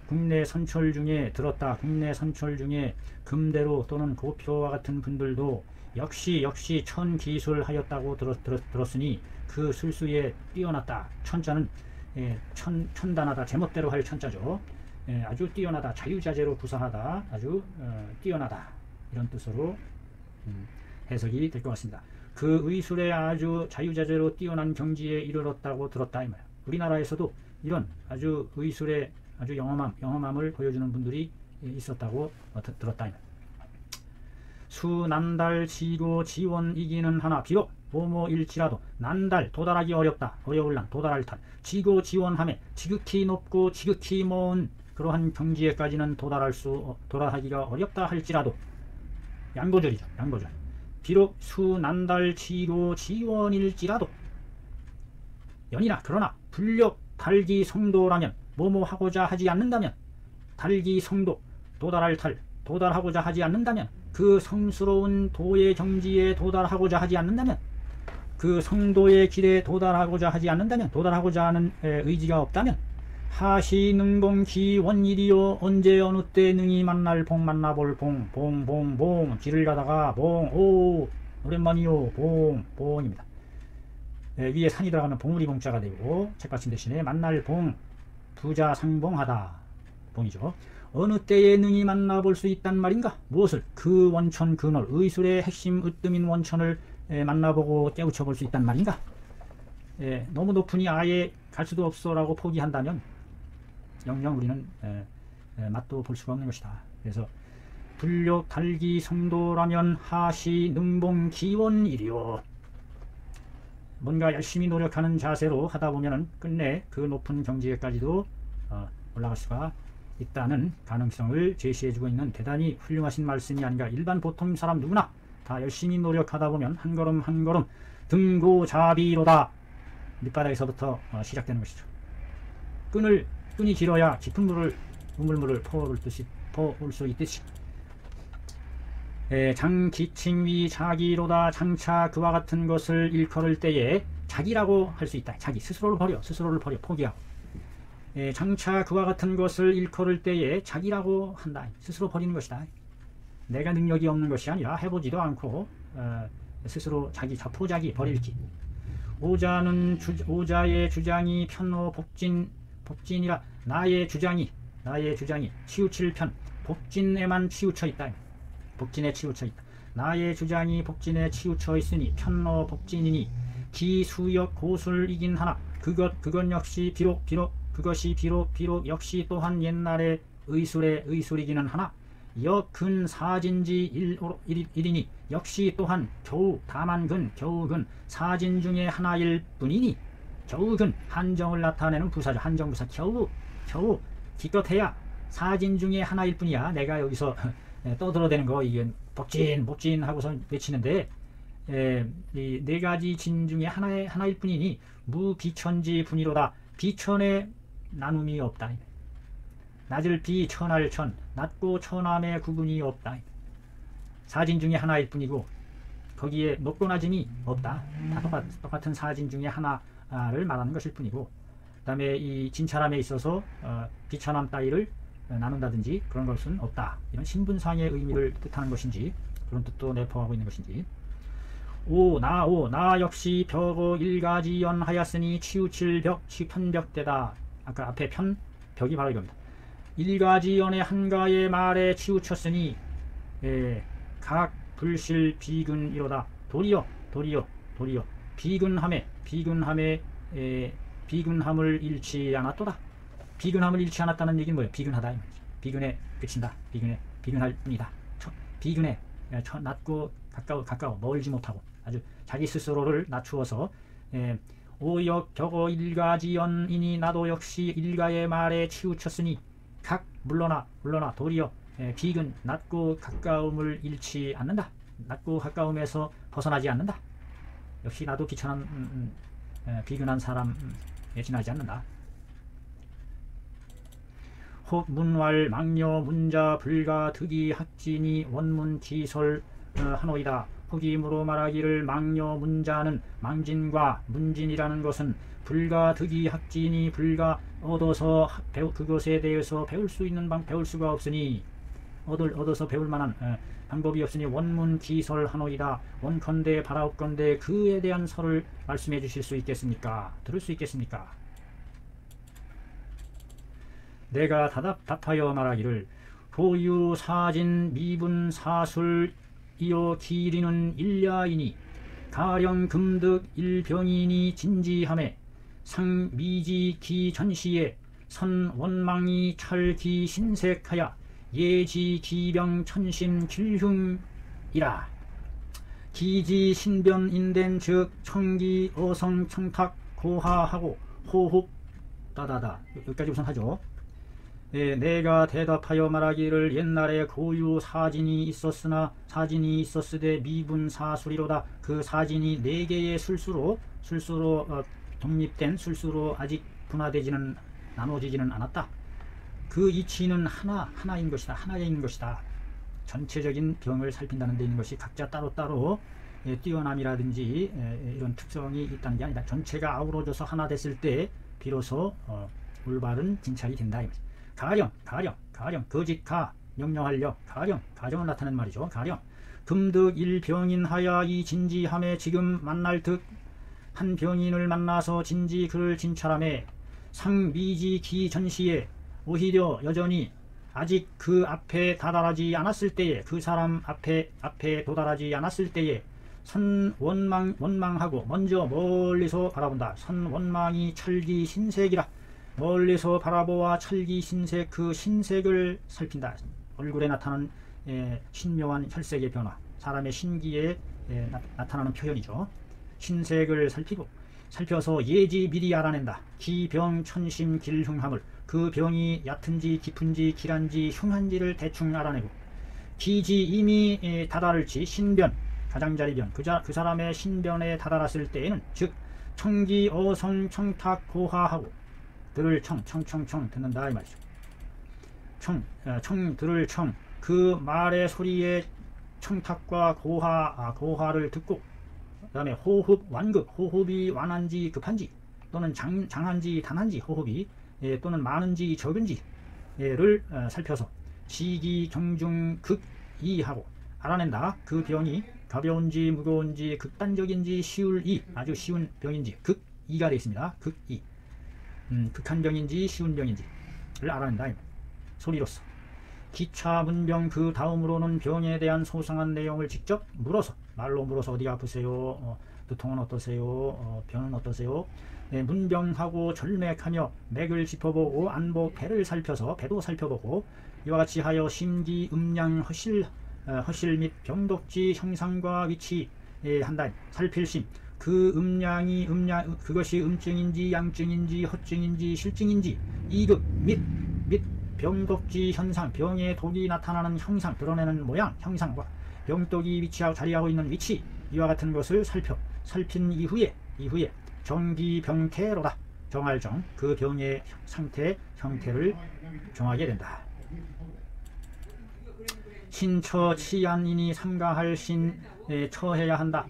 국내 선철 중에 국내 선철 중에 금대로 또는 고표와 같은 분들도 역시 천기술 하였다고 들었으니 그 술수에 뛰어났다. 천자는 천단하다, 제멋대로 할 천자죠. 아주 뛰어나다, 자유자재로 구사하다, 아주 뛰어나다, 이런 뜻으로 해석이 될 것 같습니다. 그 의술에 아주 자유자재로 뛰어난 경지에 이르렀다고 들었다 이 말이에요. 우리나라에서도 이런 아주 의술에 아주 영험함을 보여주는 분들이 있었다고 들었다 이 말이에요. 수난달 지고 지원 이기는 하나 비록 뭐뭐일지라도 난달 도달하기 어려울 난 도달할 탄 지고 지원함에 지극히 높고 지극히 먼 그러한 경지에까지는 도달하기가 어렵다 할지라도, 양보절이죠. 양보절. 비록 수난달 지고 지원일지라도 연이나 그러나 불력 달기 성도라면 뭐뭐하고자 하지 않는다면, 달기 성도 도달하고자 하지 않는다면, 그 성스러운 도의 경지에 도달하고자 하지 않는다면 그 성도의 길에 도달하고자 하지 않는다면, 도달하고자 하는 의지가 없다면, 하시 능봉 기원일이요 언제 어느 때 능히 만날 봉 만나볼 봉 봉봉봉 길을 가다가 봉 오 오랜만이요 봉 봉입니다. 위에 산이 들어가면 봉우리 봉자가 되고 책받침 대신에 만날 봉 부자 상봉하다 봉이죠. 어느 때에 능히 만나볼 수 있단 말인가? 무엇을? 그 원천 근원 의술의 핵심 으뜸인 원천을 만나보고 깨우쳐 볼 수 있단 말인가? 너무 높으니 아예 갈 수도 없어 라고 포기한다면 영영 우리는 맛도 볼 수가 없는 것이다. 그래서 불욕 달기 성도라면 하시 능봉 기원이리요. 뭔가 열심히 노력하는 자세로 하다 보면은 끝내 그 높은 경지에까지도 올라갈 수가 있다는 가능성을 제시해주고 있는 대단히 훌륭하신 말씀이 아닌가. 일반 보통 사람 누구나 다 열심히 노력하다 보면 한 걸음 한 걸음 등고자비로다. 밑바닥에서부터 시작되는 것이죠. 끈이 길어야 깊은 물을 우물물을 퍼올 수 있듯이 장기칭위 자기로다. 장차 그와 같은 것을 일컬을 때에 자기라고 할 수 있다. 자기 스스로를 버려 포기하고 장차 그와 같은 것을 일컬을 때에 자기라고 한다. 스스로 버리는 것이다. 내가 능력이 없는 것이 아니라 해보지도 않고 스스로 자기 자포자기 버릴기. 오자의 주장이 편호 복진이라 나의 주장이 치우칠 편 복진에만 치우쳐 있다. 복진에 치우쳐 있다. 나의 주장이 복진에 치우쳐 있으니 편로 복진이니 기수역 고술 이긴 하나 그건 역시 그것이 비록 역시 또한 옛날의 의술이기는 하나 역근 사진지 일이니 역시 또한 겨우 사진 중에 하나일 뿐이니 겨우근 한정을 나타내는 부사죠. 한정부사 겨우 기껏해야 사진 중에 하나일 뿐이야. 내가 여기서 떠들어대는 거 이게 복진 하고서 외치는데 이 네 가지 진 중에 하나일 뿐이니 무비천지 분이로다. 비천의 나눔이 없다. 낮을 비 천할 천 낮고 천함의 구분이 없다. 사진 중에 하나일 뿐이고 거기에 높고 낮음이 없다. 다 똑같은 사진 중에 하나를 말하는 것일 뿐이고 그 다음에 이 진찰함에 있어서 비천함 따위를 나눈다든지 그런 것은 없다. 이런 신분상의 의미를 뜻하는 것인지 그런 뜻도 내포하고 있는 것인지. 나 역시 벽어 일가지연하였으니 치우칠 벽 편벽대다. 아까 앞에 벽이 바로 이겁니다. 일가지연의 한가의 말에 치우쳤으니 각 불실 비근이로다. 도리어 비근함을 잃지 않았도다. 비근함을 잃지 않았다는 얘기는 뭐예요? 비근하다. 비근에 그친다. 비근할 뿐이다. 비근에 낮고 가까워 멀지 못하고 아주 자기 스스로를 낮추어서 오역 격어 일가지연이니 나도 역시 일가의 말에 치우쳤으니 각 물러나 도리어 비근 낮고 가까움을 잃지 않는다. 낮고 가까움에서 벗어나지 않는다. 역시 나도 비근한 사람에 지나지 않는다. 혹 문왈 망녀 문자 불가 득이 학진이 원문 기설 하노이다. 혹이므로 말하기를 망녀 문자는 망진과 문진이라는 것은 불가 득이 학진이 불가 얻어서 그것에 대해서 배울 수가 없으니 얻어서 배울 만한 방법이 없으니 원문 기설 하노이다. 원컨대 바라옵건대 그에 대한 설을 말씀해 주실 수 있겠습니까? 들을 수 있겠습니까? 내가 답하여 말하기를 보유 사진 미분 사술 이어 기리는 일야이니 가령 금득 일병이니 진지함에 상미지 기전시에 선원망이 철기 신색하야 예지 기병 천심 길흉이라. 기지 신변 인된 즉 청기 어성 청탁 고하하고 호흡 따다다. 여기까지 우선 하죠. 내가 대답하여 말하기를 옛날에 고유 사진이 있었으되 미분 사술이로다. 그 사진이 4개의 술수로 독립된 술수로 아직 분화되지는 나눠지지는 않았다. 그 이치는 하나인 것이다. 전체적인 병을 살핀다는 데 있는 것이 각자 따로따로 뛰어남이라든지 이런 특성이 있다는 게 아니라 전체가 아우러져서 하나 됐을 때 비로소 올바른 진찰이 된다. 가령 거짓 명령하려 가정을 나타내는 말이죠. 가령 금득 일병인하여 이 진지함에 지금 만날 득 한 병인을 만나서 진지 그를 진찰함에 상미지 기 전시에 오히려 여전히 아직 그 앞에 다다르지 않았을 때에 그 사람 앞에 도달하지 않았을 때에 원망하고 먼저 멀리서 바라본다. 원망이 철기 신색이라. 멀리서 바라보아 철기 신색 그 신색을 살핀다. 얼굴에 나타나는 신묘한 혈색의 변화, 사람의 신기에 나타나는 표현이죠. 신색을 살펴서 예지 미리 알아낸다. 기병 천심 길흉함을, 그 병이 얕은지 깊은지 길한지 흉한지를 대충 알아내고, 기지 이미 다다를지 신변 가장자리변 그 사람의 신변에 다다랐을 때에는 즉 청기 어성 청탁 고하하고 들을 청청청 듣는다 이 말이죠. 들을 그 말의 소리에 청탁과 고하를 듣고, 그 다음에 호흡 완급, 호흡이 완한지 급한지 또는 장한지 단한지 호흡이 또는 많은지 적은지를 살펴서 시기 경중 극이하고 알아낸다. 그 병이 가벼운지 무거운지 극단적인지 아주 쉬운 병인지 극이가 되어 있습니다. 극이 극한 병인지 쉬운 병인지를 알아낸다. 소리로서 기차 문병 그 다음으로는 병에 대한 소상한 내용을 직접 말로 물어서 어디 아프세요? 두통은 어떠세요? 병은 어떠세요? 문병하고 절맥하며 맥을 짚어보고 안보 배를 살펴서 배도 살펴보고 이와 같이 하여 심기 음양 허실 및 병독지 형상과 위치 한다. 살필심 그 그것이 음증인지 양증인지 허증인지 실증인지 이급 및 병독지 현상, 병의 독이 나타나는 형상, 드러내는 모양, 형상과 병독이 위치하고 자리하고 있는 위치, 이와 같은 것을 살핀 이후에 정기병태로다. 정할 그 병의 상태, 형태를 정하게 된다. 신처 치안이니 삼가할 처해야 한다.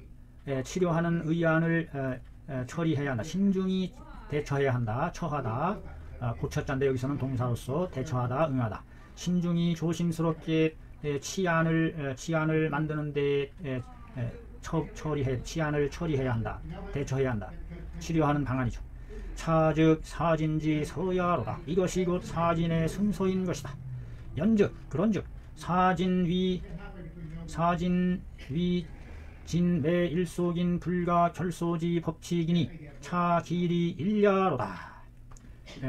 치료하는 의안을 처리해야 한다. 신중히 대처해야 한다. 처하다. 고쳤자인데 여기서는 동사로서 대처하다, 응하다. 신중히 조심스럽게 치안을 만드는데 치안을 처리해야 한다. 대처해야 한다. 치료하는 방안이죠. 차즉 사진지 서야로다. 이것이 곧 사진의 순서인 것이다. 연즉 그런즉 사진 위 진매 일속인 불가 결소지 법칙이니 차 길이 일야로다.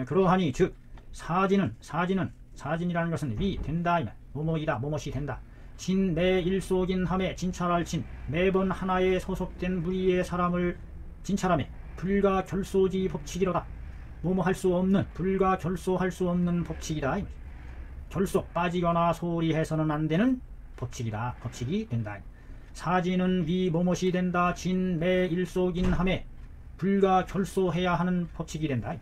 그러하니 즉 사진이라는 것은 위 된다, 뭐뭐이다, 뭐뭐시 된다. 진매 일속인 함에 진찰할 매번 하나에 소속된 무리의 사람을 진찰함에 불가 결소지 법칙이로다. 뭐뭐 할 수 없는, 불가 결소할 수 없는 법칙이다. 결소 빠지거나 소홀히 해서는 안 되는 법칙이 된다. 사진은 위 뭐뭐시 된다. 진매 일속인 함에 불가 결소해야 하는 법칙이 된다.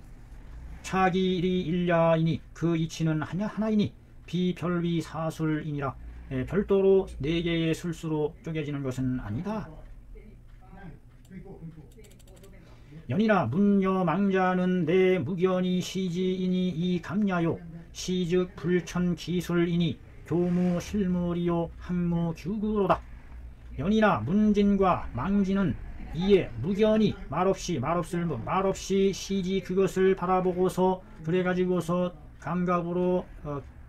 차기리 일야이니 그 이치는 하나이니 비별위 사술이니라. 별도로 네 개의 술수로 쪼개지는 것은 아니다. 연이나 문여 망자는 내 무견이 시지이니 이 감야요. 시즉 불천 기술이니 교무 실물이요 학무 규구로다. 연이나 문진과 망진은 이에 무견이 말없이 시지 그것을 바라보고서 그래가지고서 감각으로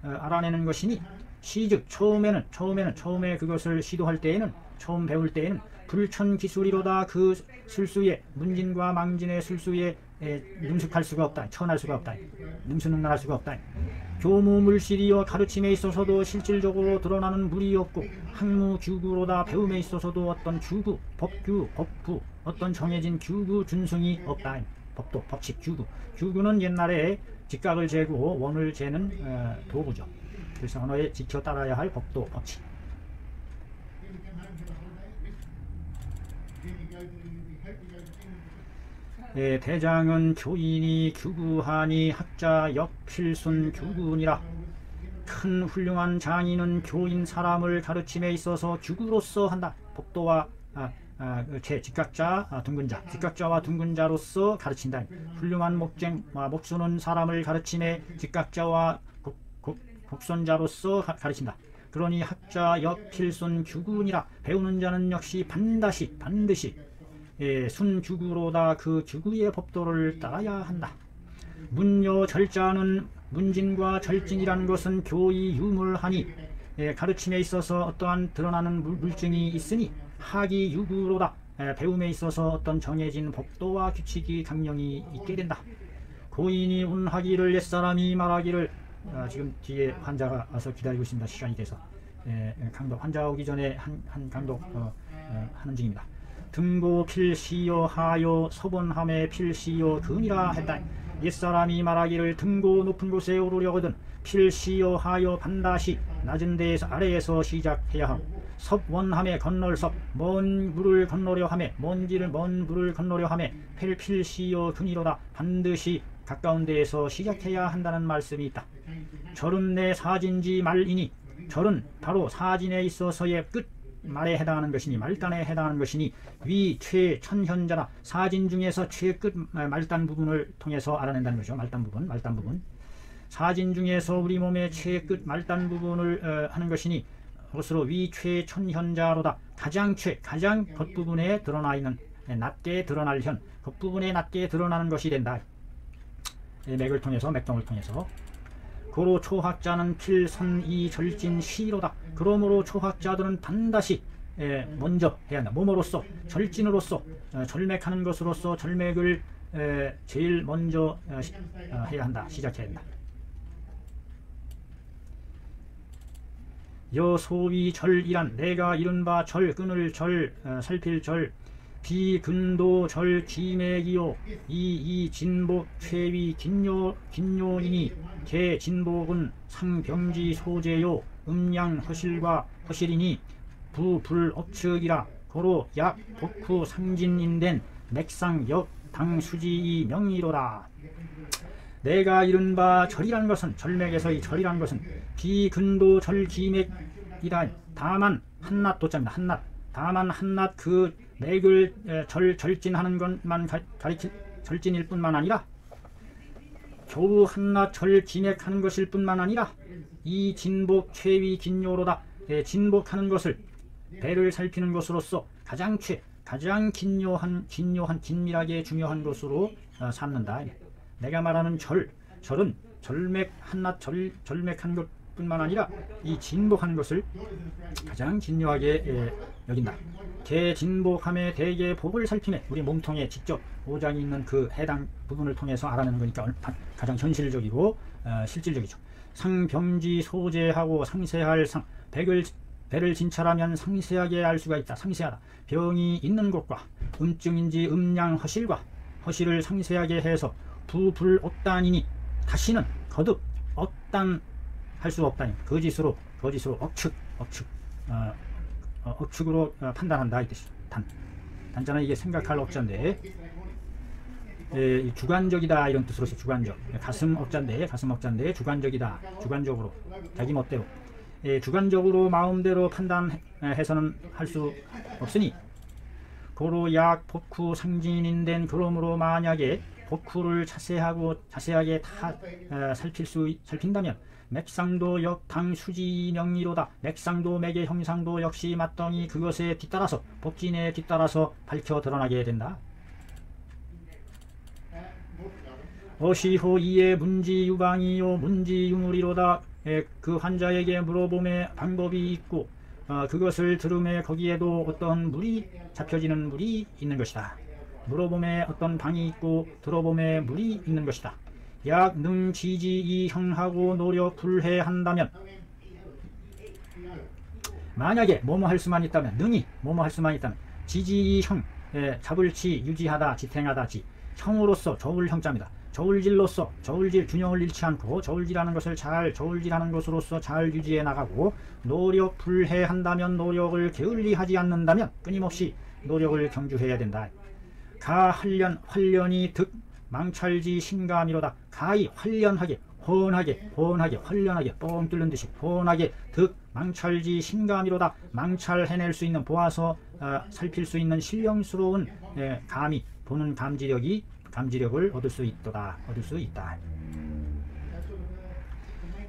알아내는 것이니 시즉 처음에 그것을 시도할 때에는 처음 배울 때에는 불천 기술이로다. 그 술수에 문진과 망진의 술수에 능숙할 수가 없다. 처할 수가 없다. 능수능란할 수가 없다. 교무 물실이여 가르침에 있어서도 실질적으로 드러나는 물이 없고 학무 규구로다. 배움에 있어서도 어떤 규구, 법부, 어떤 정해진 규구 준승이 없다. 법도, 법칙, 규구는 옛날에 직각을 재고 원을 재는 도구죠. 그래서 언어에 지켜 따라야 할 법도, 법칙. 대장은 교인이 규구하니 학자 역필순 규구니라. 큰 훌륭한 장인은 교인 사람을 가르침에 있어서 규구로서 한다. 법도와 제 직각자, 둥근자, 직각자와 둥근자로서 가르친다. 훌륭한 목수는 사람을 가르침에 직각자와 곡선자로서 가르친다. 그러니 학자 역필순 규군이라 배우는 자는 역시 반드시 순규구로다. 그 규구의 법도를 따라야 한다. 문여 절자는 문진과 절진이라는 것은 교의 유물하니 가르침에 있어서 어떠한 드러나는 물증이 있으니 학이 유구로다. 배움에 있어서 어떤 정해진 법도와 규칙이 강령이 있게 된다. 고인이 운하기를 옛사람이 말하기를 지금 뒤에 환자가 와서 기다리고 있습니다. 시간이 돼서 강독 환자 오기 전에 한 강독 하는 중입니다. 등고 필시요 하요 서본함에 필시요 근이라 했다. 옛사람이 말하기를 등고 높은 곳에 오르려거든 필시요 하요 반드시 낮은 데에서 아래에서 시작해야 함. 섭원함에 건널 섭 먼 물을 건너려 함에 먼 물을 건너려 함에 필시요 근이로다. 반드시 가까운 데에서 시작해야 한다는 말씀이 있다. 절은 내 사진지 말이니 절은 바로 사진에 있어서의 끝 말에 해당하는 것이니 말단에 해당하는 것이니 위 최천현자라. 사진 중에서 최끝 말단 부분을 통해서 알아낸다는 거죠. 말단 부분 사진 중에서 우리 몸의 최끝 말단 부분을 하는 것이니 그것으로 위 최천현자로다. 가장 겉부분에 드러나 있는 낮게 드러날 현 겉부분에 낮게 드러나는 것이 된다. 맥을 통해서 맥동을 통해서 고로 초학자는 필선이 절진 시로다. 그러므로 초학자들은 반드시 먼저 해야 한다. 몸으로써 절진으로서 절맥하는 것으로서 절맥을 제일 먼저 해야 한다. 시작해야 한다. 여소위 절이란 내가 이른바 절 끈을 살필 절 비근도 절 기맥이요 이 진복 최위 긴요이니 개 진복은 상병지 소재요 음양 허실이니 부불업측이라. 고로 약 복후 상진인된 맥상 역 당수지이 명의로라. 내가 이른바 절이란 것은 절맥에서 이 절이란 것은 비근도 절기맥이라. 다만 한낱 도자입니다. 한낱 다만 한낱 그 맥을 절진하는 것만 절진일 뿐만 아니라 겨우 한낱 절기맥하는 것일 뿐만 아니라 이 진복 최위 긴요로다. 진복하는 것을 배를 살피는 것으로서 가장 긴밀하게 중요한 것으로 삼는다. 내가 말하는 절은 절맥 한낱 절맥한 것뿐만 아니라 이 진복하는 것을 가장 긴요하게 여긴다. 개 진복함에 대개 복을 살피네. 우리 몸통에 직접 오장이 있는 그 해당 부분을 통해서 알아내는 거니까 가장 현실적이고 실질적이죠. 상병지 소재하고 상세할 상 배를 진찰하면 상세하게 알 수가 있다. 상세하다. 병이 있는 곳과 음증인지 음양 허실을 상세하게 해서 부불업단이니 다시는 거듭 업단할 수 없다니 거짓으로 억측으로 판단한다 이 뜻이죠. 단자는 이게 생각할 억자인데 주관적이다 이런 뜻으로 주관적. 가슴 억자인데 주관적이다. 주관적으로 자기 멋대로 주관적으로 마음대로 판단해서는 할 수 없으니 고로 약 복후 상진인된. 그러므로 만약에 복후를 자세하게 다 살핀다면 맥상도 역당 수지 명의로다. 맥상도 맥의 형상도 역시 맞덩이 그것에 뒤따라서 법진에 뒤따라서 밝혀 드러나게 된다. 어시호 이에 문지 유방이요 문지 유물이로다. 그 환자에게 물어봄에 방법이 있고 그것을 들음에 거기에도 어떤 물이 잡혀지는 물이 있는 것이다. 물어봄에 어떤 방이 있고 들어봄에 물이 있는 것이다. 약 능 지지 이 형하고 노력 불해한다면 만약에 뭐뭐 할 수만 있다면 능이 뭐뭐 할 수만 있다면 지지 이 형 잡을치 유지하다 지탱하다 지 형으로서 저울 형자입니다. 저울질로서 저울질 균형을 잃지 않고 저울질하는 것으로서 잘 유지해 나가고 노력 불해한다면 노력을 게을리하지 않는다면 끊임없이 노력을 경주해야 된다. 가 활련이 득 망찰지 신감이로다. 가히 활련하게 훤하게 헐련하게 뻥 뚫는 듯이 훤하게 득 망찰지 신감이로다. 망찰해낼 수 있는, 보아서 살필 수 있는 신령스러운 감이, 보는 감지력을 얻을 수 있다.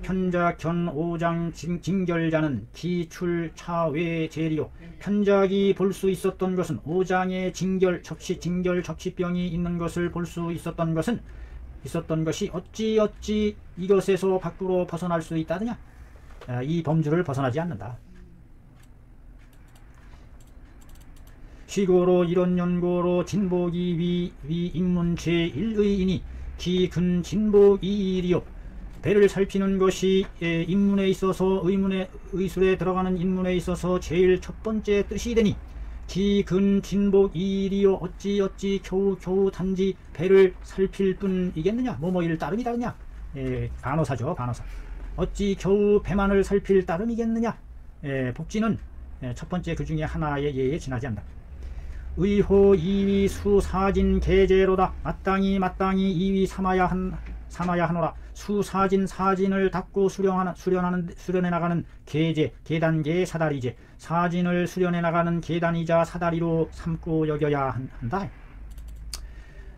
편작 견 오장 징결자는 기출차외 제리요. 편작이 볼 수 있었던 것은, 오장의 접시병이 있는 것을 볼 수 있었던 것이 어찌 이것에서 밖으로 벗어날 수 있다느냐. 이 범주를 벗어나지 않는다. 시고로 이런 연고로 진복이 위 인문 제1의이니 기근 진복이일이요. 배를 살피는 것이 인문에 있어서 의술에 들어가는 인문에 있어서 제일 첫 번째 뜻이 되니 기근 진복이일이요. 어찌 겨우 단지 배를 살필 뿐이겠느냐. 뭐뭐일 따름이다느냐. 간호사죠, 간호사. 어찌 겨우 배만을 살필 따름이겠느냐. 복지는 첫 번째 그 중에 하나의 예에 지나지 않는다. 의호 이위 수사진 계제로다. 마땅히 이위 삼아야 하노라. 사진을 닦고 수련해 나가는 계단계의 사다리제, 사진을 수련해 나가는 계단이자 사다리로 삼고 여겨야 한다.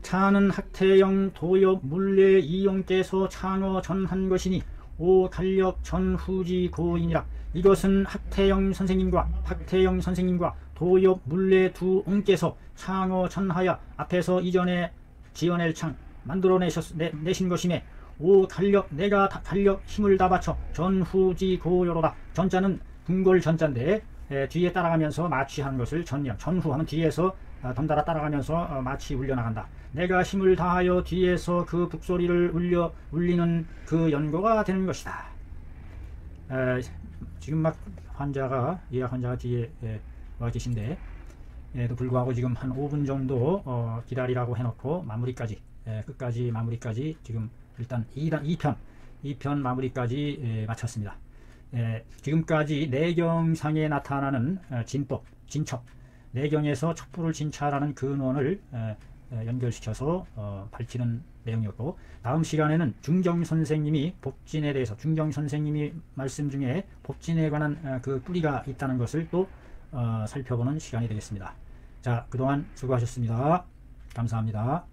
차는 학태영 도엽 물례 이용께서 창어 전한 것이니 오달력 전후지 고인이라. 이것은 학태영 선생님과 도엽 물례 두 옹께서 창어 전하여 앞에서 이전에 지어낼 창 만들어 내신 것이며, 오달력 내가 달력 힘을 다 바쳐 전후지 고요로다. 전자는 궁궐 전자인데 뒤에 따라가면서 마취하는 것을 전후하면 뒤에서 덩달아 따라가면서 마치 울려나간다. 내가 힘을 다하여 뒤에서 그 북소리를 울리는 그 연고가 되는 것이다. 지금 막 예약 환자가 뒤에 와 계신데, 또 불구하고 지금 한 5분 정도 기다리라고 해놓고 끝까지 마무리까지 지금 일단 2편 마무리까지 마쳤습니다. 지금까지 내경상에 나타나는 진척, 내경에서 척부를 진찰하는 근원을 연결시켜서 밝히는 내용이었고, 다음 시간에는 중정 선생님이 말씀 중에 복진에 관한 그 뿌리가 있다는 것을 또 살펴보는 시간이 되겠습니다. 자, 그동안 수고하셨습니다. 감사합니다.